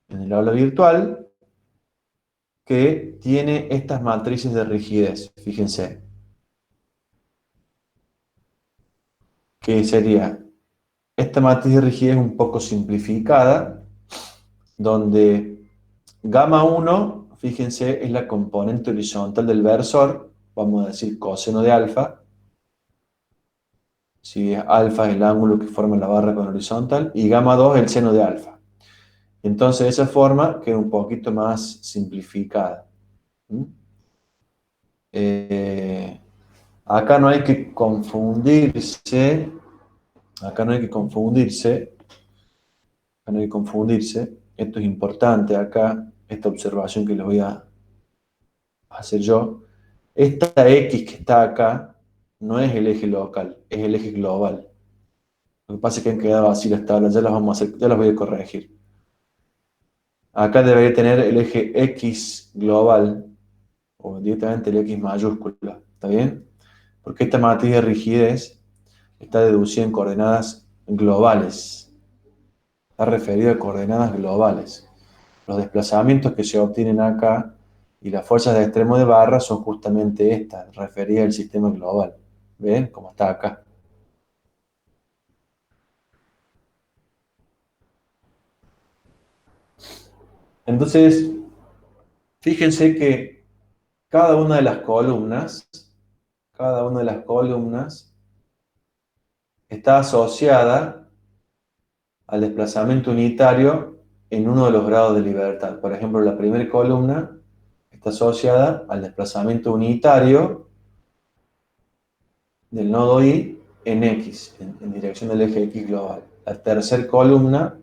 el aula virtual que tiene estas matrices de rigidez. Fíjense. Que sería esta matriz de rigidez un poco simplificada, donde gamma 1, fíjense, es la componente horizontal del versor, vamos a decir coseno de alfa. Si alfa es el ángulo que forma la barra con horizontal, y gamma 2 es el seno de alfa. Entonces, de esa forma queda un poquito más simplificada. Acá no hay que confundirse. Esto es importante acá, esta observación que les voy a hacer yo. Esta X que está acá no es el eje local, es el eje global. Lo que pasa es que han quedado así las tablas, ya las voy a corregir. Acá debería tener el eje X global, o directamente el X mayúscula, ¿está bien? Porque esta matriz de rigidez está deducida en coordenadas globales. Está referida a coordenadas globales. Los desplazamientos que se obtienen acá y las fuerzas de extremo de barra son justamente estas, referidas al sistema global. ¿Ven? Como está acá. Entonces, fíjense que cada una de las columnas está asociada al desplazamiento unitario en uno de los grados de libertad. Por ejemplo, la primera columna está asociada al desplazamiento unitario del nodo I en X, en dirección del eje X global. La tercera columna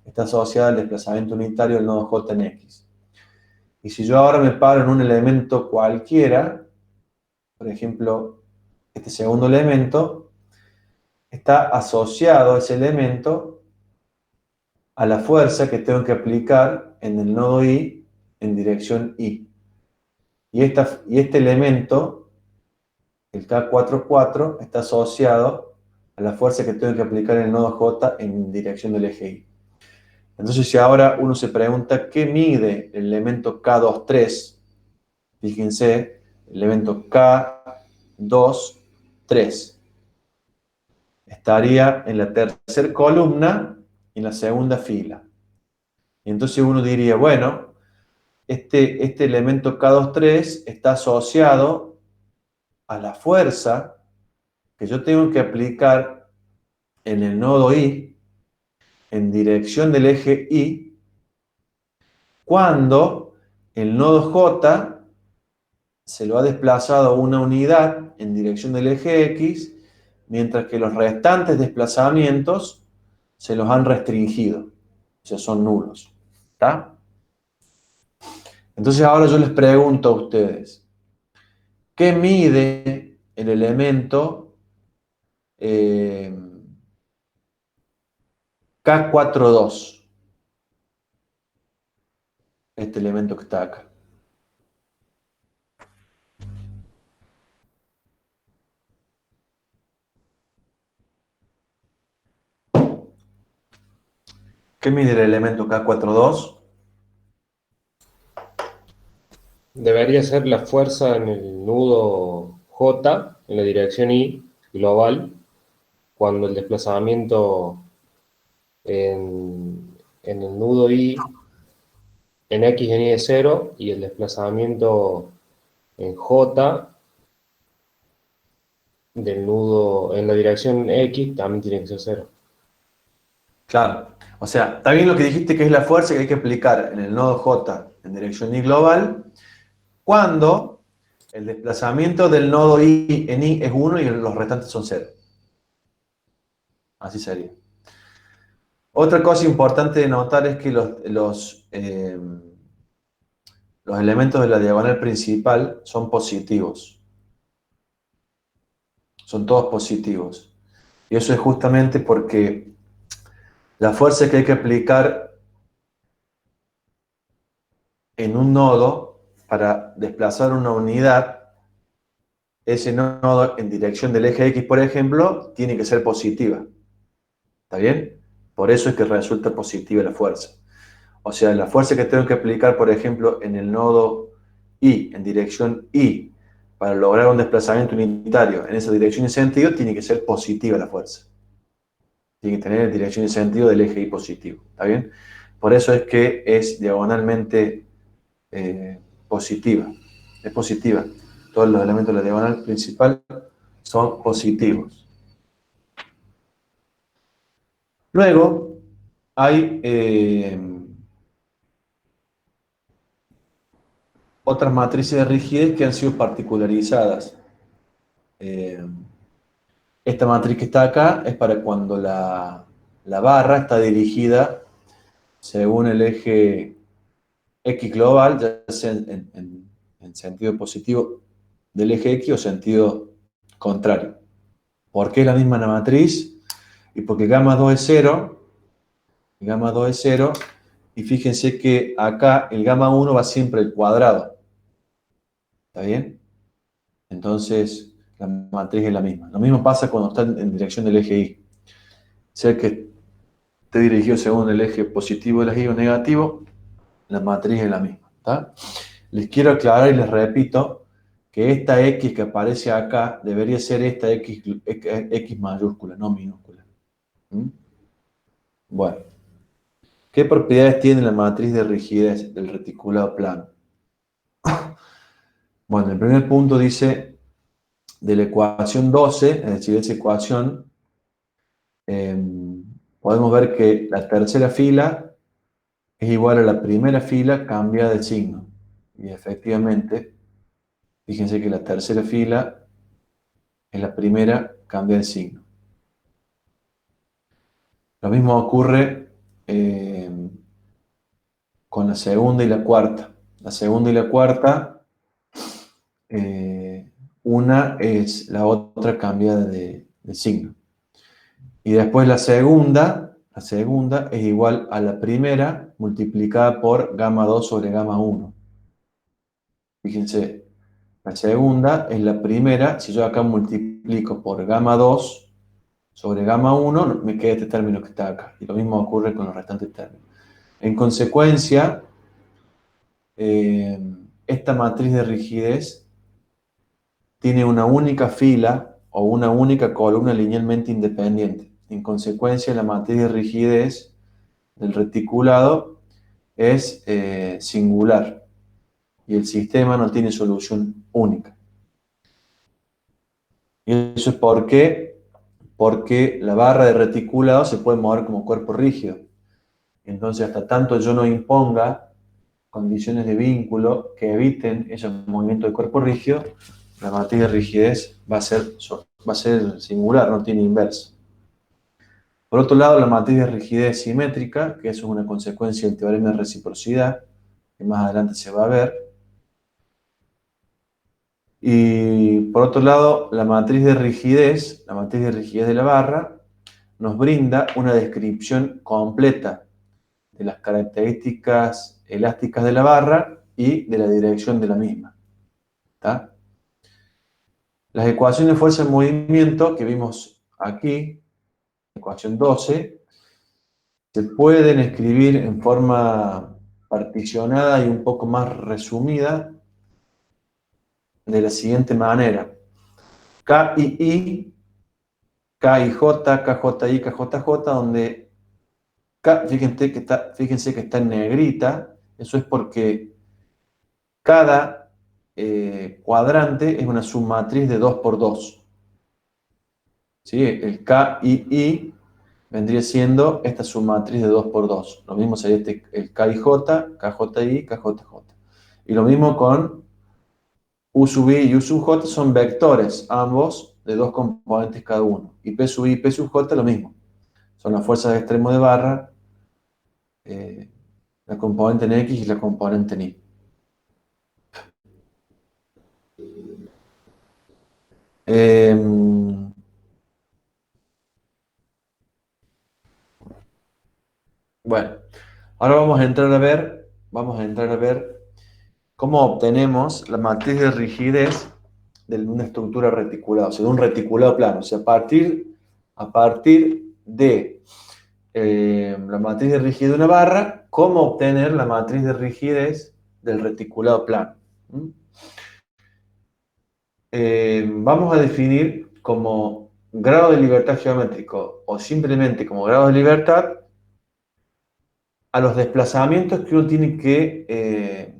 está asociada al desplazamiento unitario del nodo J en X. Y si yo ahora me paro en un elemento cualquiera, por ejemplo, este segundo elemento, está asociado ese elemento a la fuerza que tengo que aplicar en el nodo I en dirección I. Y este elemento, el K44, está asociado a la fuerza que tengo que aplicar en el nodo J en dirección del eje Y. Entonces, si ahora uno se pregunta qué mide el elemento K23, fíjense, el elemento K23 estaría en la tercera columna y en la segunda fila. Y entonces uno diría, bueno, este elemento K23 está asociado a la fuerza que yo tengo que aplicar en el nodo I en dirección del eje Y cuando el nodo J se lo ha desplazado una unidad en dirección del eje X, mientras que los restantes desplazamientos se los han restringido, o sea, son nulos. ¿Está? Entonces ahora yo les pregunto a ustedes, ¿qué mide el elemento K42? Este elemento que está acá. ¿Qué mide el elemento K42? Debería ser la fuerza en el nudo J, en la dirección I global, cuando el desplazamiento en el nudo I en X en Y es 0 y el desplazamiento en J del nudo en la dirección X también tiene que ser 0. Claro. O sea, está bien lo que dijiste que es la fuerza que hay que aplicar en el nodo J en dirección Y global cuando el desplazamiento del nodo I en Y es 1 y los restantes son 0. Así sería. Otra cosa importante de notar es que los elementos de la diagonal principal son positivos. Son todos positivos. Y eso es justamente porque la fuerza que hay que aplicar en un nodo para desplazar una unidad, ese nodo en dirección del eje X, por ejemplo, tiene que ser positiva. ¿Está bien? Por eso es que resulta positiva la fuerza. O sea, la fuerza que tengo que aplicar, por ejemplo, en el nodo Y, en dirección Y, para lograr un desplazamiento unitario en esa dirección y sentido, tiene que ser positiva la fuerza. Tiene que tener dirección y sentido del eje Y positivo. ¿Está bien? Por eso es que es diagonalmente positiva. Es positiva. Todos los elementos de la diagonal principal son positivos. Luego, hay otras matrices de rigidez que han sido particularizadas. Esta matriz que está acá es para cuando la barra está dirigida según el eje X global, ya sea en sentido positivo del eje X o sentido contrario. ¿Por qué es la misma matriz? Y porque gamma 2 es 0, gamma 2 es 0, y fíjense que acá el gamma 1 va siempre al cuadrado. ¿Está bien? Entonces, la matriz es la misma. Lo mismo pasa cuando está en dirección del eje Y. Sea que esté dirigido según el eje positivo del eje Y o negativo, la matriz es la misma. ¿Está? Les quiero aclarar y les repito que esta X que aparece acá debería ser esta X mayúscula, no minúscula. ¿Mm? Bueno. ¿Qué propiedades tiene la matriz de rigidez del reticulado plano? Bueno, el primer punto dice de la ecuación 12, es decir, de esa ecuación, podemos ver que la tercera fila es igual a la primera fila cambiada de signo. Y efectivamente, fíjense que la tercera fila es la primera cambia de signo. Lo mismo ocurre con la segunda y la cuarta. La segunda y la cuarta, una es la otra cambiada de signo. Y después la segunda es igual a la primera multiplicada por gamma 2 sobre gamma 1. Fíjense, la segunda es la primera, si yo acá multiplico por gamma 2 sobre gamma 1, me queda este término que está acá. Y lo mismo ocurre con los restantes términos. En consecuencia, esta matriz de rigidez tiene una única fila o una única columna linealmente independiente. En consecuencia, la matriz de rigidez del reticulado es singular y el sistema no tiene solución única. Y eso es porque la barra de reticulado se puede mover como cuerpo rígido. Entonces, hasta tanto yo no imponga condiciones de vínculo que eviten esos movimientos de cuerpo rígido, la matriz de rigidez va a ser singular, no tiene inversa. Por otro lado, la matriz de rigidez simétrica, que eso es una consecuencia del teorema de reciprocidad, que más adelante se va a ver. Y por otro lado, la matriz de rigidez de la barra, nos brinda una descripción completa de las características elásticas de la barra y de la dirección de la misma. ¿Está? Las ecuaciones de fuerza en movimiento que vimos aquí, ecuación 12, se pueden escribir en forma particionada y un poco más resumida de la siguiente manera. K y I, K y J, KJ y KJJ, donde K, fíjense que está en negrita, eso es porque cada cuadrante es una submatriz de 2 por 2. ¿Sí? El K y I vendría siendo esta submatriz de 2 por 2. Lo mismo sería el K y J, KJI, KJJ. Y lo mismo con U sub I y U sub J, son vectores, ambos de 2 componentes cada uno. Y P sub I y P sub J lo mismo. Son las fuerzas de extremo de barra, la componente en X y la componente en Y. Bueno, ahora vamos a entrar a ver cómo obtenemos la matriz de rigidez de una estructura reticulada, o sea, de un reticulado plano. O sea, a partir de la matriz de rigidez de una barra, cómo obtener la matriz de rigidez del reticulado plano. Vamos a definir como grado de libertad geométrico o simplemente como grado de libertad a los desplazamientos que uno tiene que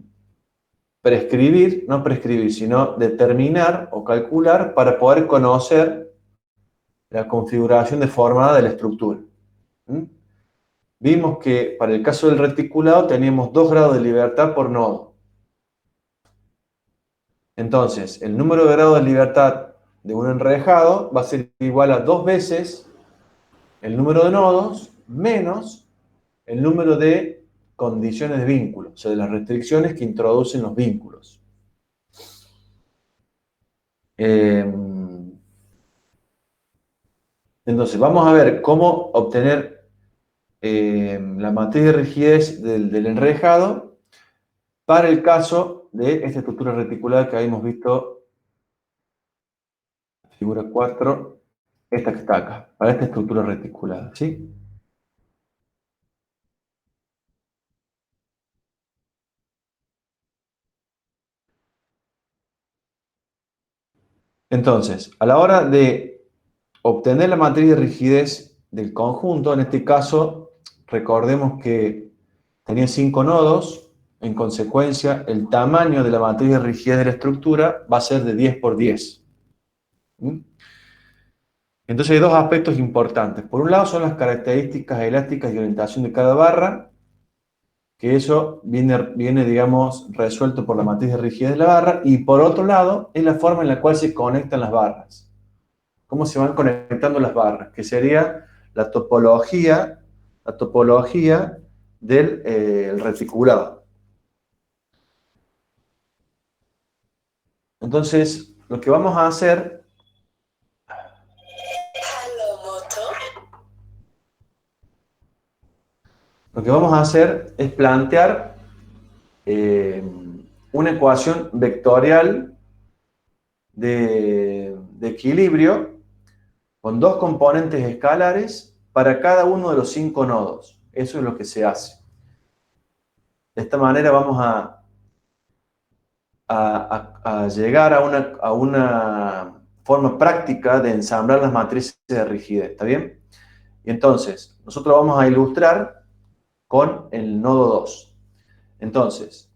prescribir, no prescribir, sino determinar o calcular para poder conocer la configuración deformada de la estructura. Vimos que para el caso del reticulado teníamos 2 grados de libertad por nodo. Entonces, el número de grados de libertad de un enrejado va a ser igual a 2 veces el número de nodos menos el número de condiciones de vínculo, o sea, de las restricciones que introducen los vínculos. Entonces, vamos a ver cómo obtener la matriz de rigidez del enrejado para el caso de esta estructura reticulada que habíamos visto, figura 4, esta que está acá, para esta estructura reticulada, ¿sí? Entonces, a la hora de obtener la matriz de rigidez del conjunto, en este caso recordemos que tenía 5 nodos, en consecuencia, el tamaño de la matriz de rigidez de la estructura va a ser de 10 por 10. ¿Mm? Entonces hay dos aspectos importantes. Por un lado son las características elásticas y orientación de cada barra, que eso viene, digamos, resuelto por la matriz de rigidez de la barra, y por otro lado es la forma en la cual se conectan las barras. Cómo se van conectando las barras, que sería la topología del el reticulado. Entonces, lo que vamos a hacer es plantear una ecuación vectorial de equilibrio con dos componentes escalares para cada uno de los 5 nodos. Eso es lo que se hace. De esta manera vamos a llegar a una forma práctica de ensamblar las matrices de rigidez. ¿Está bien? Y entonces, nosotros vamos a ilustrar con el nodo 2. Entonces,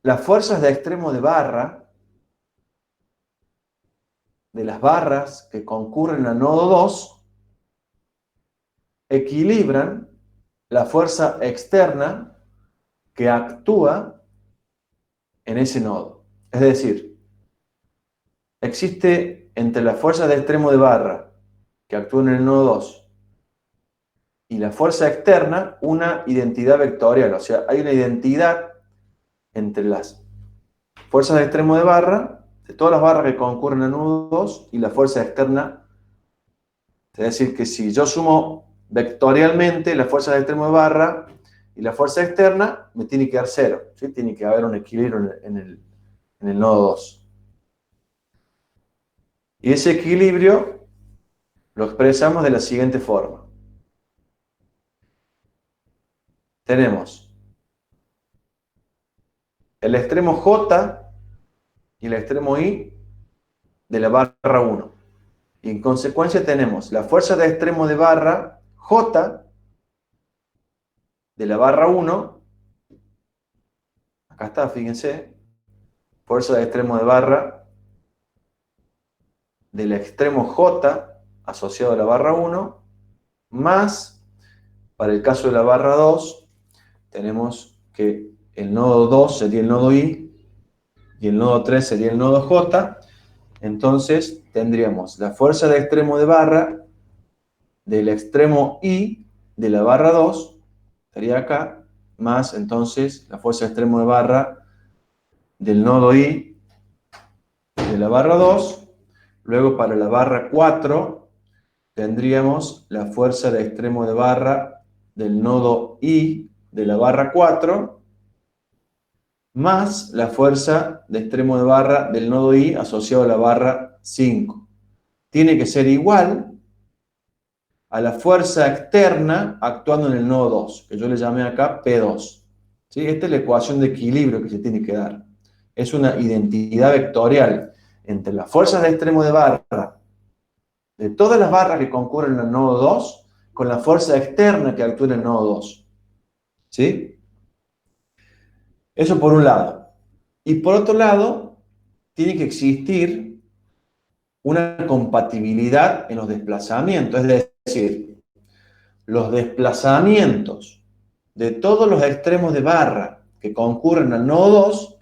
las fuerzas de extremo de barra, de las barras que concurren al nodo 2, equilibran la fuerza externa que actúa en ese nodo. Es decir, existe entre las fuerzas de extremo de barra que actúan en el nodo 2 y la fuerza externa una identidad vectorial. O sea, hay una identidad entre las fuerzas de extremo de barra, de todas las barras que concurren al nodo 2 y la fuerza externa. Es decir, que si yo sumo vectorialmente la fuerza de extremo de barra y la fuerza externa, me tiene que dar 0. ¿Sí? Tiene que haber un equilibrio en el nodo 2. Y ese equilibrio lo expresamos de la siguiente forma. Tenemos el extremo J y el extremo I de la barra 1. Y en consecuencia tenemos la fuerza de extremo de barra J de la barra 1. Acá está, fíjense. Fuerza de extremo de barra del extremo J asociado a la barra 1, más, para el caso de la barra 2, tenemos que el nodo 2 sería el nodo I y el nodo 3 sería el nodo J. Entonces tendríamos la fuerza de extremo de barra del extremo I de la barra 2, estaría acá, más entonces la fuerza de extremo de barra del nodo I de la barra 2. Luego para la barra 4 tendríamos la fuerza de extremo de barra del nodo I de la barra 4 más la fuerza de extremo de barra del nodo I asociado a la barra 5. Tiene que ser igual a la fuerza externa actuando en el nodo 2, que yo le llamé acá P2. ¿Sí? Esta es la ecuación de equilibrio que se tiene que dar. Es una identidad vectorial entre las fuerzas de extremo de barra de todas las barras que concurren en el nodo 2 con la fuerza externa que actúa en el nodo 2. ¿Sí? Eso por un lado. Y por otro lado, tiene que existir una compatibilidad en los desplazamientos. Es decir, los desplazamientos de todos los extremos de barra que concurren al nodo 2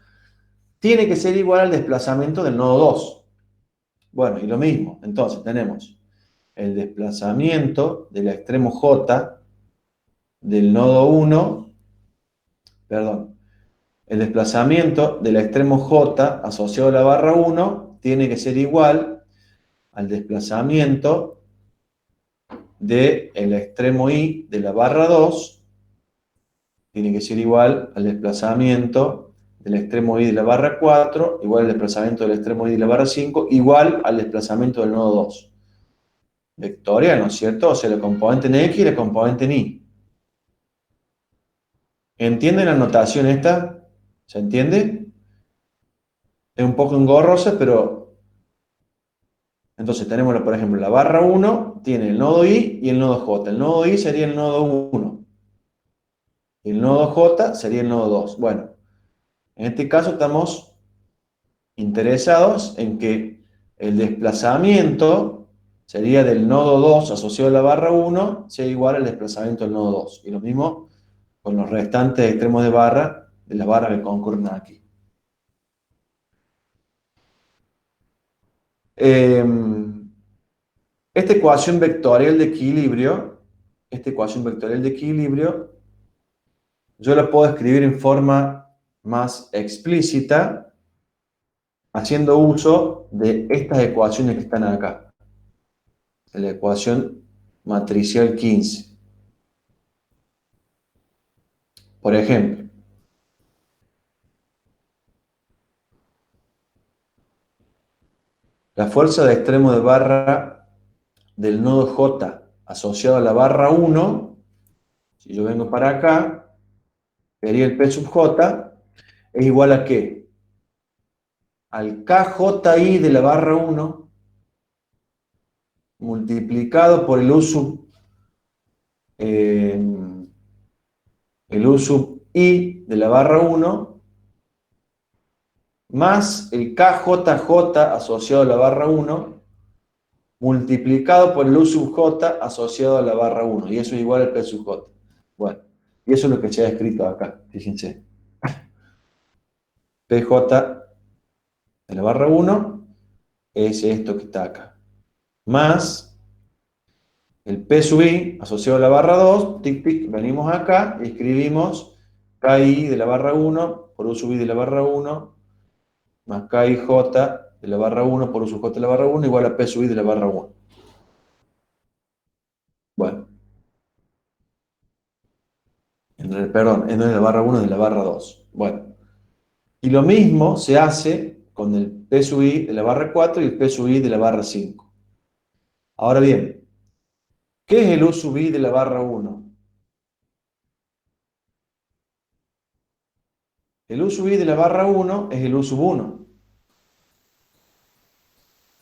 tiene que ser igual al desplazamiento del nodo 2. Bueno, y lo mismo. Entonces tenemos el desplazamiento del extremo J del nodo 1, perdón, el desplazamiento del extremo J asociado a la barra 1 tiene que ser igual al desplazamiento del extremo I de la barra 2, tiene que ser igual al desplazamiento del extremo I de la barra 4, igual al desplazamiento del extremo I de la barra 5, igual al desplazamiento del nodo 2. Vectorial, ¿no es cierto? O sea, la componente en X y la componente en Y. ¿Entienden la notación esta? ¿Se entiende? Es un poco engorrosa, pero Entonces tenemos, por ejemplo, la barra 1 tiene el nodo I y el nodo J. El nodo I sería el nodo 1. Y el nodo J sería el nodo 2. Bueno, en este caso estamos interesados en que el desplazamiento sería del nodo 2 asociado a la barra 1 sea igual al desplazamiento del nodo 2. Y lo mismo con los restantes extremos de barra, de las barras que concurren aquí. Esta ecuación vectorial de equilibrio, yo la puedo escribir en forma más explícita haciendo uso de estas ecuaciones que están acá. La ecuación matricial 15. Por ejemplo, la fuerza de extremo de barra del nodo J asociado a la barra 1, si yo vengo para acá, sería el P sub J, es igual a ¿qué? Al KJI de la barra 1 multiplicado por el U sub I de la barra 1 más el KJJ asociado a la barra 1 multiplicado por el U sub J asociado a la barra 1. Y eso es igual al P sub J. Bueno, y eso es lo que se ha escrito acá, fíjense. PJ de la barra 1 es esto que está acá. Más el P sub I asociado a la barra 2, tic, tic, venimos acá y escribimos KI de la barra 1 por U sub I de la barra 1 más KIJ de la barra 1 por U sub J de la barra 1 igual a P sub I de la barra 1. Bueno, perdón, no es de la barra 1, es de la barra 2. Bueno, y lo mismo se hace con el P sub I de la barra 4 y el P sub I de la barra 5. Ahora bien, ¿qué es el U sub I de la barra 1? El U sub I de la barra 1 es el U sub 1.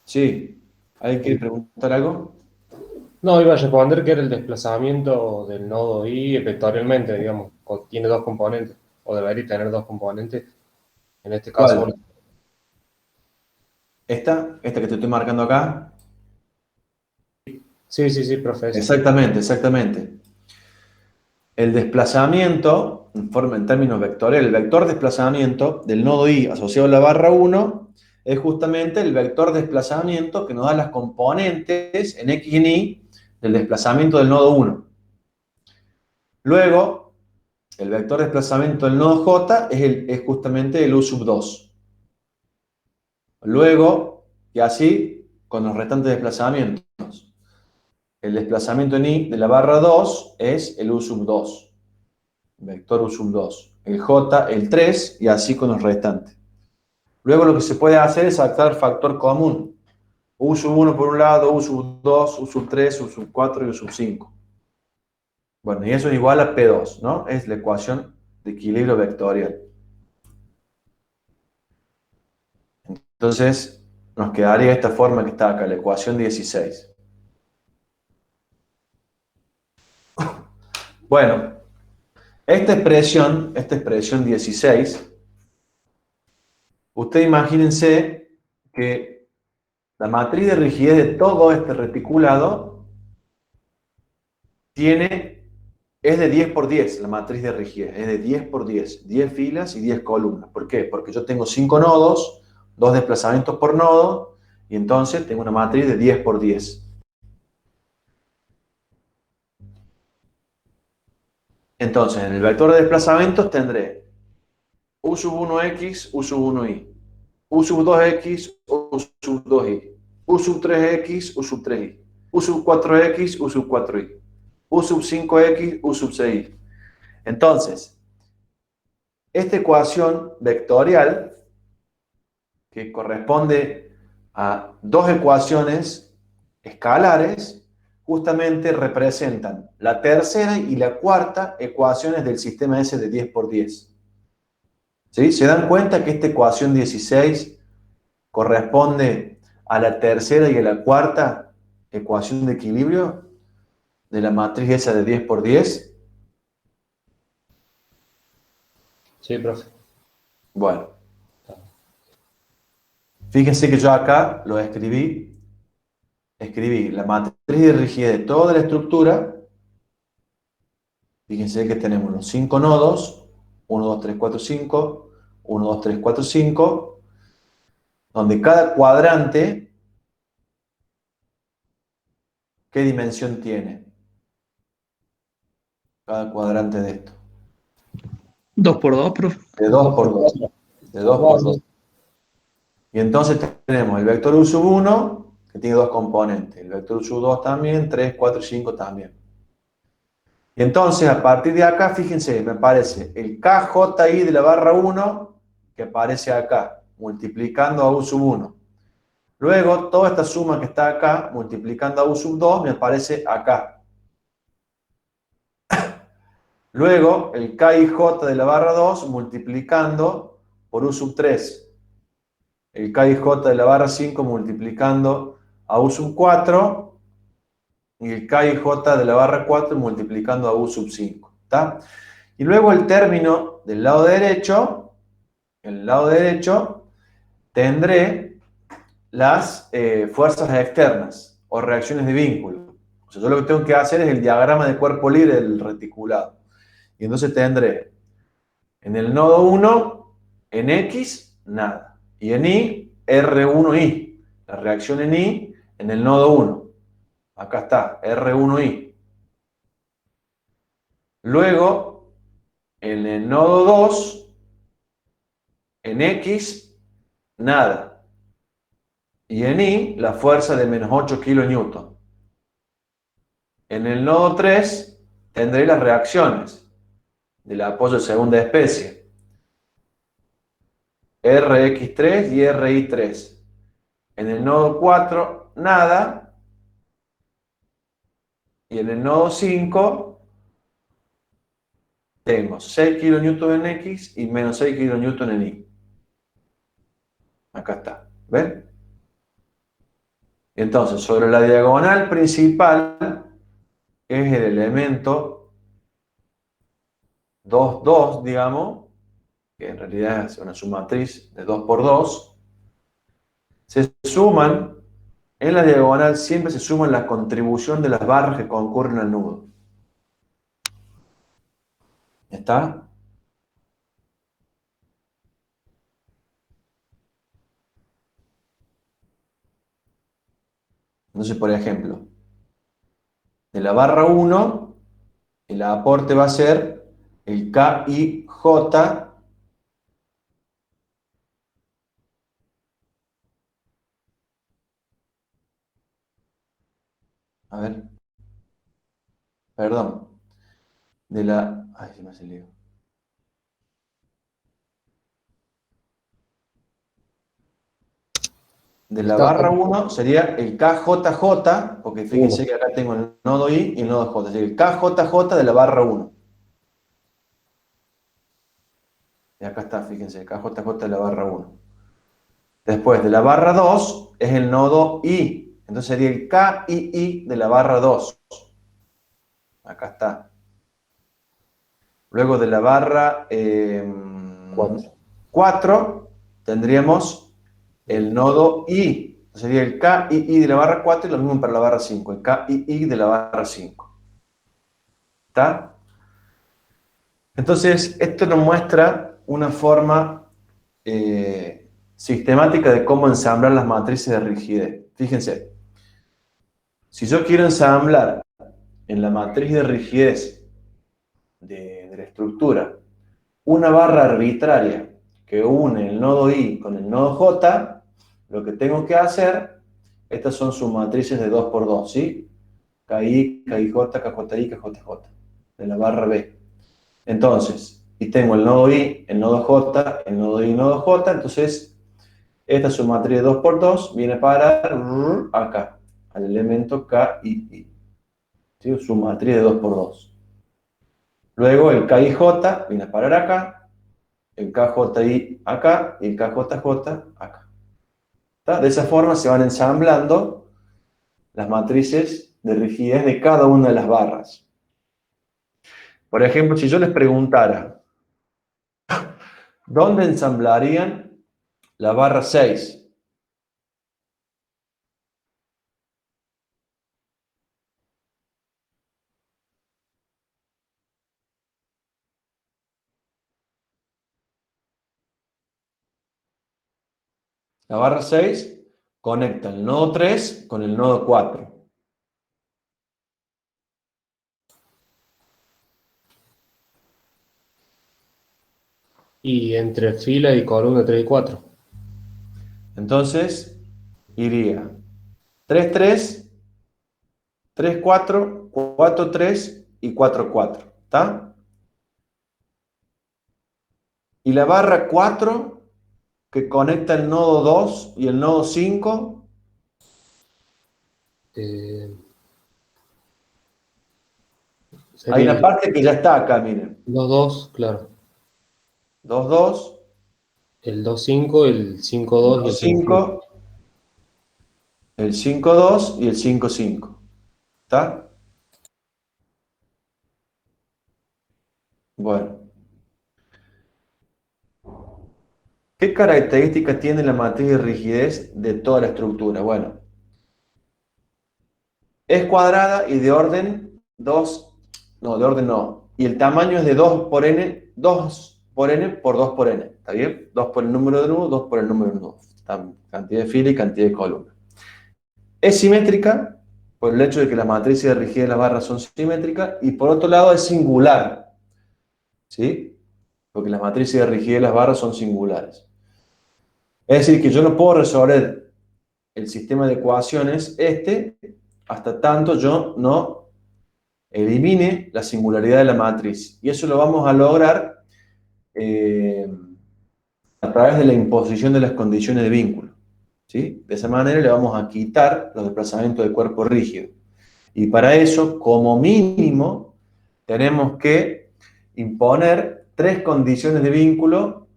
Sí, ¿alguien quiere preguntar algo? No, iba a responder que era el desplazamiento del nodo I vectorialmente, digamos, tiene dos componentes, o debería tener dos componentes. En este caso, ¿Cuál? ¿Esta que te estoy marcando acá? sí, profe. Exactamente, exactamente. El desplazamiento, en términos vectoriales, el vector desplazamiento del nodo I asociado a la barra 1 es justamente el vector desplazamiento que nos da las componentes en X y en Y del desplazamiento del nodo 1. Luego, el vector desplazamiento del nodo J es justamente el U sub 2. Luego, y así, con los restantes desplazamientos. El desplazamiento en Y de la barra 2 es el U sub 2. Vector U sub 2. El J, el 3, y así con los restantes. Luego lo que se puede hacer es sacar factor común. U sub 1 por un lado, U sub 2, U sub 3, U sub 4 y U sub 5. Bueno, y eso es igual a P2, ¿no? Es la ecuación de equilibrio vectorial. Entonces, nos quedaría esta forma que está acá, la ecuación 16. Bueno, esta expresión 16, ustedes imagínense que la matriz de rigidez de todo este reticulado es de 10 por 10, la matriz de rigidez, es de 10 por 10, 10 filas y 10 columnas. ¿Por qué? Porque yo tengo 5 nodos, 2 desplazamientos por nodo, y entonces tengo una matriz de 10 por 10. Entonces, en el vector de desplazamientos tendré U sub 1x, U sub 1y, U sub 2x, U sub 2y, U sub 3x, U sub 3y, U sub 4x, U sub 4y, U sub 5x, U sub 6y. Entonces, esta ecuación vectorial, que corresponde a dos ecuaciones escalares, justamente representan la tercera y la cuarta ecuaciones del sistema S de 10 por 10. ¿Sí? ¿Se dan cuenta que esta ecuación 16 corresponde a la tercera y a la cuarta ecuación de equilibrio de la matriz esa de 10 por 10? Sí, profe. Bueno, fíjense que yo acá lo escribí la matriz de rigidez de toda la estructura. Fíjense que tenemos los 5 nodos, 1, 2, 3, 4, 5, 1, 2, 3, 4, 5, donde cada cuadrante, ¿qué dimensión tiene? Cada cuadrante de esto. 2 por 2, profe. De 2 por 2. De 2 por 2. Y entonces tenemos el vector U sub 1, que tiene dos componentes. El vector U sub 2 también, 3, 4 y 5 también. Y entonces, a partir de acá, fíjense, me aparece el KJI de la barra 1, que aparece acá, multiplicando a U sub 1. Luego, toda esta suma que está acá, multiplicando a U sub 2, me aparece acá. Luego, el KIJ de la barra 2, multiplicando por U sub 3. El KIJ de la barra 5, multiplicando a U sub 4. Y el KIJ de la barra 4, multiplicando a U sub 5. ¿Está? Y luego el término del lado derecho, tendré las fuerzas externas o reacciones de vínculo. O sea, yo lo que tengo que hacer es el diagrama de cuerpo libre del reticulado. Y entonces tendré en el nodo 1, en X, nada. Y en Y, R1I. La reacción en Y, en el nodo 1. Acá está, R1I. Luego, en el nodo 2, en X, nada. Y en Y, la fuerza de menos 8 kN. En el nodo 3, tendré las reacciones del apoyo de segunda especie. RX3 y RI3. En el nodo 4, nada. Y en el nodo 5, tengo 6 kN en X y menos 6 kN en Y. Acá está. ¿Ven? Entonces, sobre la diagonal principal es el elemento 2, 2, digamos, que en realidad es una submatriz de 2 por 2. Se suman, en la diagonal siempre se suman la contribución de las barras que concurren al nudo. ¿Está? Entonces, por ejemplo, de la barra 1, el aporte va a ser el KIJ. A ver, perdón. De la... Ay, se me hace lío. De la barra 1 sería el KJJ, porque fíjense que acá tengo el nodo I y el nodo J. Sería el KJJ de la barra 1. Y acá está, fíjense, el KJJ de la barra 1. Después, de la barra 2 es el nodo I. Entonces sería el KII de la barra 2. Acá está. Luego de la barra 4 tendríamos el nodo I. Sería el KII de la barra 4 y lo mismo para la barra 5. El KII de la barra 5. ¿Está? Entonces, esto nos muestra una forma sistemática de cómo ensamblar las matrices de rigidez. Fíjense, si yo quiero ensamblar en la matriz de rigidez de la estructura una barra arbitraria que une el nodo I con el nodo J, lo que tengo que hacer, estas son sus matrices de 2 por 2, ¿sí? KI, KIJ, KJI, KJJ, de la barra B. Entonces, y tengo el nodo I, el nodo J, el nodo I, el nodo J, entonces esta submatriz de 2 por 2 viene para acá, al elemento KII. ¿Sí? Submatriz de 2 por 2. Luego el KIJ viene a parar acá, el KJI acá y el KJJ acá. ¿Está? De esa forma se van ensamblando las matrices de rigidez de cada una de las barras. Por ejemplo, si yo les preguntara, ¿dónde ensamblarían la barra 6? La barra 6 conecta el nodo 3 con el nodo 4. Y entre fila y columna 3 y 4. Entonces, iría 3, 3, 3, 4, 4, 3 y 4, 4. ¿Está? Y la barra 4, que conecta el nodo 2 y el nodo 5, Eh, hay sería una parte que ya está acá, miren. los 2, claro. 2, 2, El 2-5, el 5-2 y el 2, 5-5. 5, el 5, 2 y el 5, 5. ¿Está? Bueno. ¿Qué características tiene la matriz de rigidez de toda la estructura? Bueno, es cuadrada y de orden 2, no, de orden no. Y el tamaño es de 2 por n, 2 por n por 2 por n. ¿Está bien? 2 por el número de nudos, 2 por el número de nudos. Cantidad de fila y cantidad de columna. Es simétrica por el hecho de que las matrices de rigidez de las barras son simétricas y por otro lado es singular. ¿Sí? Porque las matrices de rigidez de las barras son singulares. Es decir, que yo no puedo resolver el sistema de ecuaciones hasta tanto yo no elimine la singularidad de la matriz. Y eso lo vamos a lograr a través de la imposición de las condiciones de vínculo. ¿Sí? De esa manera le vamos a quitar los desplazamientos de cuerpo rígido. Y para eso, como mínimo, tenemos que imponer 3 condiciones de vínculo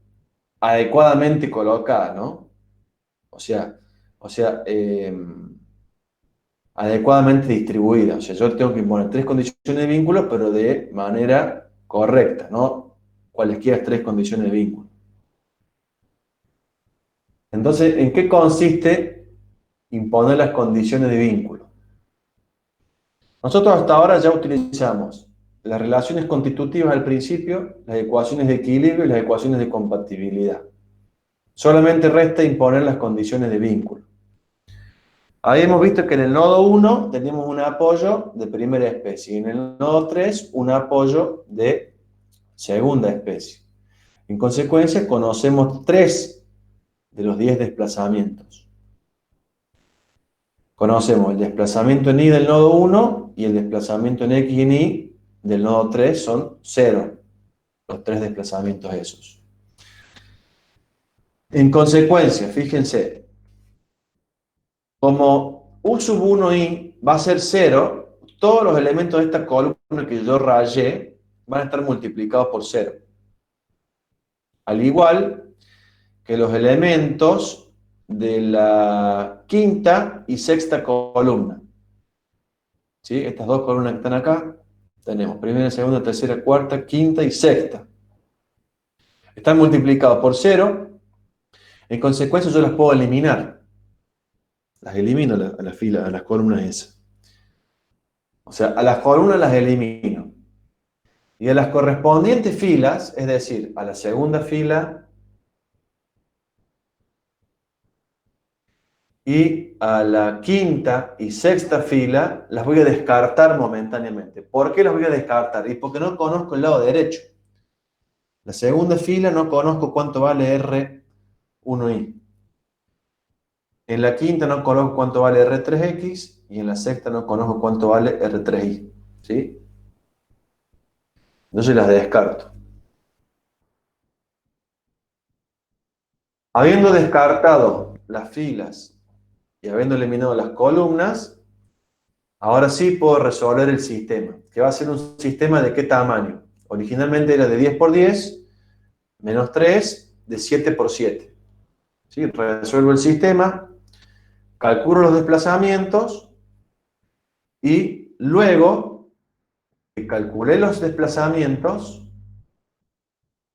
adecuadamente colocadas, ¿no? O sea, adecuadamente distribuida. O sea, yo tengo que imponer 3 condiciones de vínculo, pero de manera correcta, ¿no? Cualesquiera 3 condiciones de vínculo. Entonces, ¿en qué consiste imponer las condiciones de vínculo? Nosotros hasta ahora ya utilizamos las relaciones constitutivas al principio, las ecuaciones de equilibrio y las ecuaciones de compatibilidad. Solamente resta imponer las condiciones de vínculo. Habíamos visto que en el nodo 1 tenemos un apoyo de primera especie y en el nodo 3 un apoyo de segunda especie. En consecuencia, conocemos 3 de los 10 desplazamientos. Conocemos el desplazamiento en Y del nodo 1 y el desplazamiento en X y en Y del nodo 3 son 0, los 3 desplazamientos esos. En consecuencia, fíjense, como U sub 1i va a ser 0, todos los elementos de esta columna que yo rayé van a estar multiplicados por 0. Al igual que los elementos de la quinta y sexta columna. ¿Sí? Estas dos columnas que están acá, tenemos primera, segunda, tercera, cuarta, quinta y sexta. Están multiplicados por 0, en consecuencia yo las puedo eliminar. Las elimino a la fila, a las columnas esas. O sea, a las columnas las elimino. Y a las correspondientes filas, es decir, a la segunda fila y a la quinta y sexta fila, las voy a descartar momentáneamente. ¿Por qué las voy a descartar? Y porque no conozco el lado derecho. La segunda fila no conozco cuánto vale R1i. En la quinta no conozco cuánto vale R3x y en la sexta no conozco cuánto vale R3i. ¿Sí? Entonces las descarto. Habiendo descartado las filas y habiendo eliminado las columnas, ahora sí puedo resolver el sistema, que va a ser un sistema de qué tamaño. Originalmente era de 10 por 10, menos 3, de 7 por 7. ¿Sí? Resuelvo el sistema, calculo los desplazamientos y luego que calculé los desplazamientos,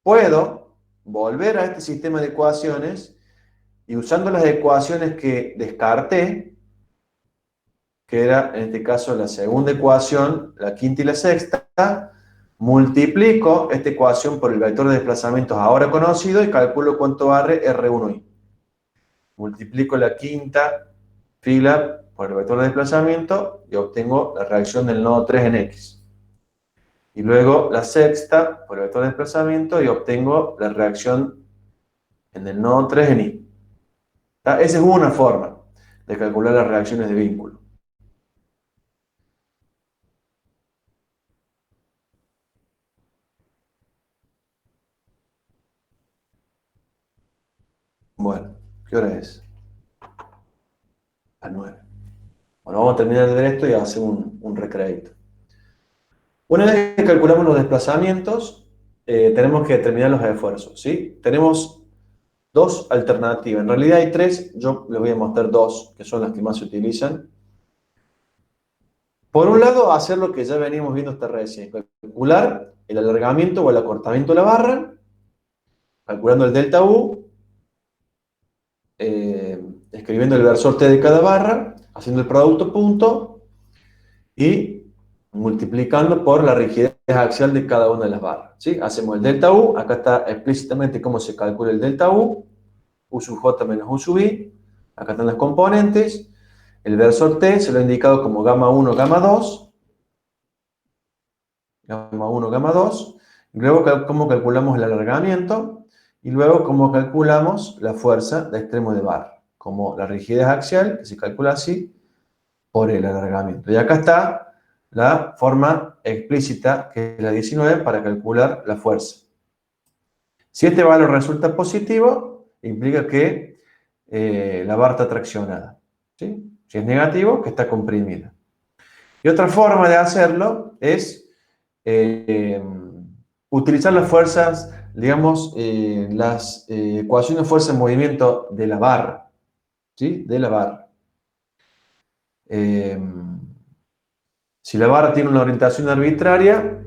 puedo volver a este sistema de ecuaciones y usando las ecuaciones que descarté, que era en este caso la segunda ecuación, la quinta y la sexta, multiplico esta ecuación por el vector de desplazamientos ahora conocido y calculo cuánto barre R1i. Multiplico la quinta fila por el vector de desplazamiento y obtengo la reacción del nodo 3 en X. Y luego la sexta por el vector de desplazamiento y obtengo la reacción en el nodo 3 en Y. Esa es una forma de calcular las reacciones de vínculo. Bueno, ¿qué hora es? Las 9. Bueno, vamos a terminar de ver esto y hacer un recreadito. Una vez que calculamos los desplazamientos, tenemos que determinar los esfuerzos, ¿sí? Tenemos dos alternativas. En realidad hay tres, yo les voy a mostrar dos, que son las que más se utilizan. Por un lado, hacer lo que ya venimos viendo hasta recién, calcular el alargamiento o el acortamiento de la barra, calculando el delta U, escribiendo el versor T de cada barra, haciendo el producto punto y multiplicando por la rigidez axial de cada una de las barras, ¿sí? Hacemos el delta U, acá está explícitamente cómo se calcula el delta U, U sub J menos U sub I, acá están las componentes, el versor T se lo he indicado como gamma 1, gamma 2, gamma 1, gamma 2, y luego cómo calculamos el alargamiento, y luego cómo calculamos la fuerza de extremo de barra, como la rigidez axial, que se calcula así, por el alargamiento. Y acá está la forma explícita, que es la 19, para calcular la fuerza. Si este valor resulta positivo, implica que la barra está traccionada, ¿sí? Si es negativo, que está comprimida. Y otra forma de hacerlo es utilizar las fuerzas, digamos, las ecuaciones de fuerza en movimiento de la barra, ¿sí? De la barra. Si la barra tiene una orientación arbitraria,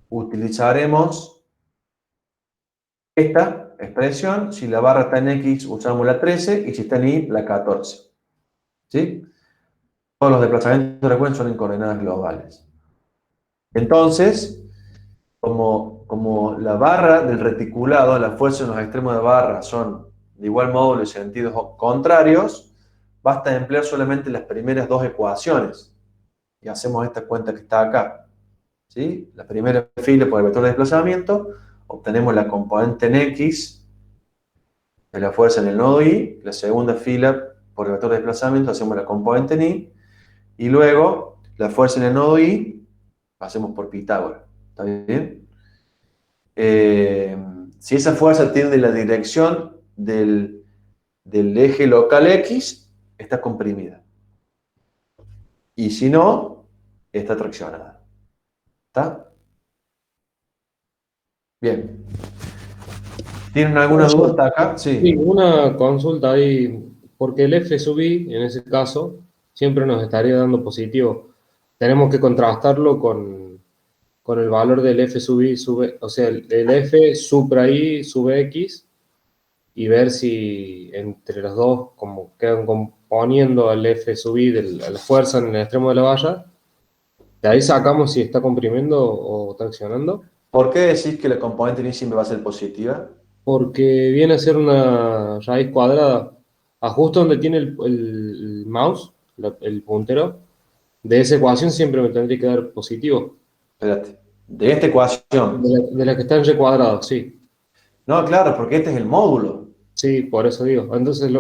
utilizaremos esta expresión. Si la barra está en X, usamos la 13 y si está en Y, la 14. ¿Sí? Todos los desplazamientos, recuerden, son en coordenadas globales. Entonces, como la barra del reticulado, la fuerza en los extremos de barra son de igual módulo y sentidos contrarios, basta emplear solamente las primeras dos ecuaciones. Y hacemos esta cuenta que está acá. ¿Sí? La primera fila por el vector de desplazamiento, obtenemos la componente en X de la fuerza en el nodo Y, la segunda fila por el vector de desplazamiento hacemos la componente en Y, y luego la fuerza en el nodo Y hacemos por Pitágoras. ¿Está bien? Si esa fuerza tiene la dirección del eje local X, está comprimida. Y si no, está traccionada. ¿Está? Bien. ¿Tienen alguna duda hasta acá? Sí, Sí. una consulta ahí, porque el F sub I, en ese caso, siempre nos estaría dando positivo. Tenemos que contrastarlo con el valor del F sub I, o sea, el F supra I sub X, y ver si entre los dos como quedan componiendo el F sub I de la fuerza en el extremo de la valla. De ahí sacamos si está comprimiendo o traccionando. ¿Por qué decís que la componente ni siempre va a ser positiva? Porque viene a ser una raíz cuadrada. A justo donde tiene el mouse, el puntero, de esa ecuación siempre me tendría que dar positivo. Espérate. De esta ecuación. De la que está en recuadrado, sí. No, claro, porque este es el módulo. Sí, por eso digo. Entonces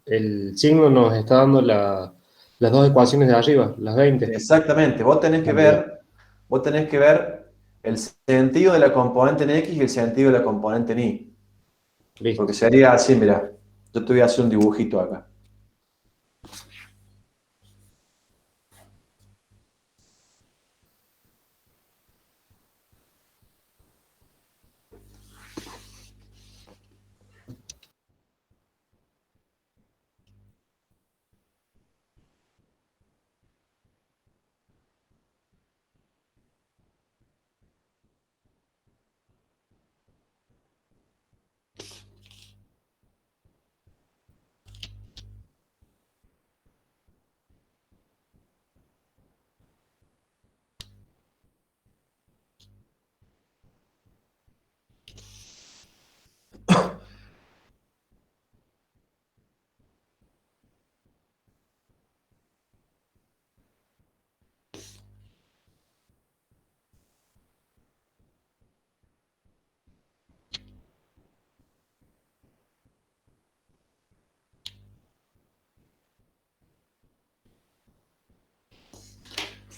el signo nos está dando las dos ecuaciones de arriba, las 20. Exactamente. Vos tenés que ver el sentido de la componente en X y el sentido de la componente en Y. Porque Listo. sería así, mira. Yo te voy a hacer un dibujito acá.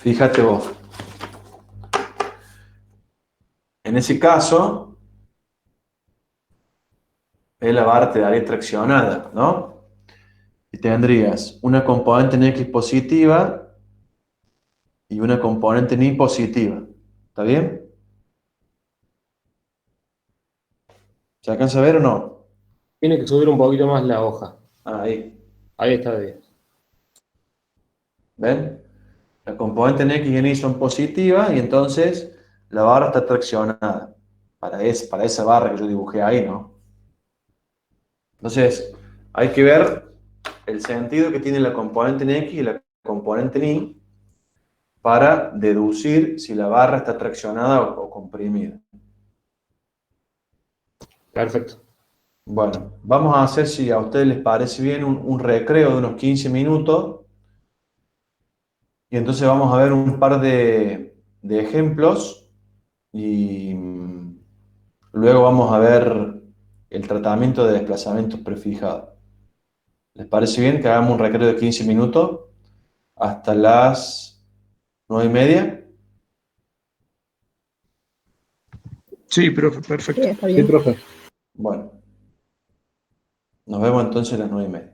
Fíjate vos. En ese caso, la barra te daría traccionada, ¿no? Y tendrías una componente en X positiva y una componente en Y positiva. ¿Está bien? ¿Se alcanza a ver o no? Tiene que subir un poquito más la hoja. Ahí. Ahí está bien. ¿Ven? La componente en X y en Y son positivas y entonces la barra está traccionada. Para esa barra que yo dibujé ahí, ¿no? Entonces, hay que ver el sentido que tiene la componente en X y la componente en Y para deducir si la barra está traccionada o comprimida. Perfecto. Bueno, vamos a hacer, si a ustedes les parece bien, un recreo de unos 15 minutos y entonces vamos a ver un par de ejemplos y luego vamos a ver el tratamiento de desplazamientos prefijados. ¿Les parece bien que hagamos un recreo de 15 minutos hasta las 9:30? Sí, profe, Sí, perfecto. está Sí, bien. profe. Bueno, nos vemos entonces a las 9:30.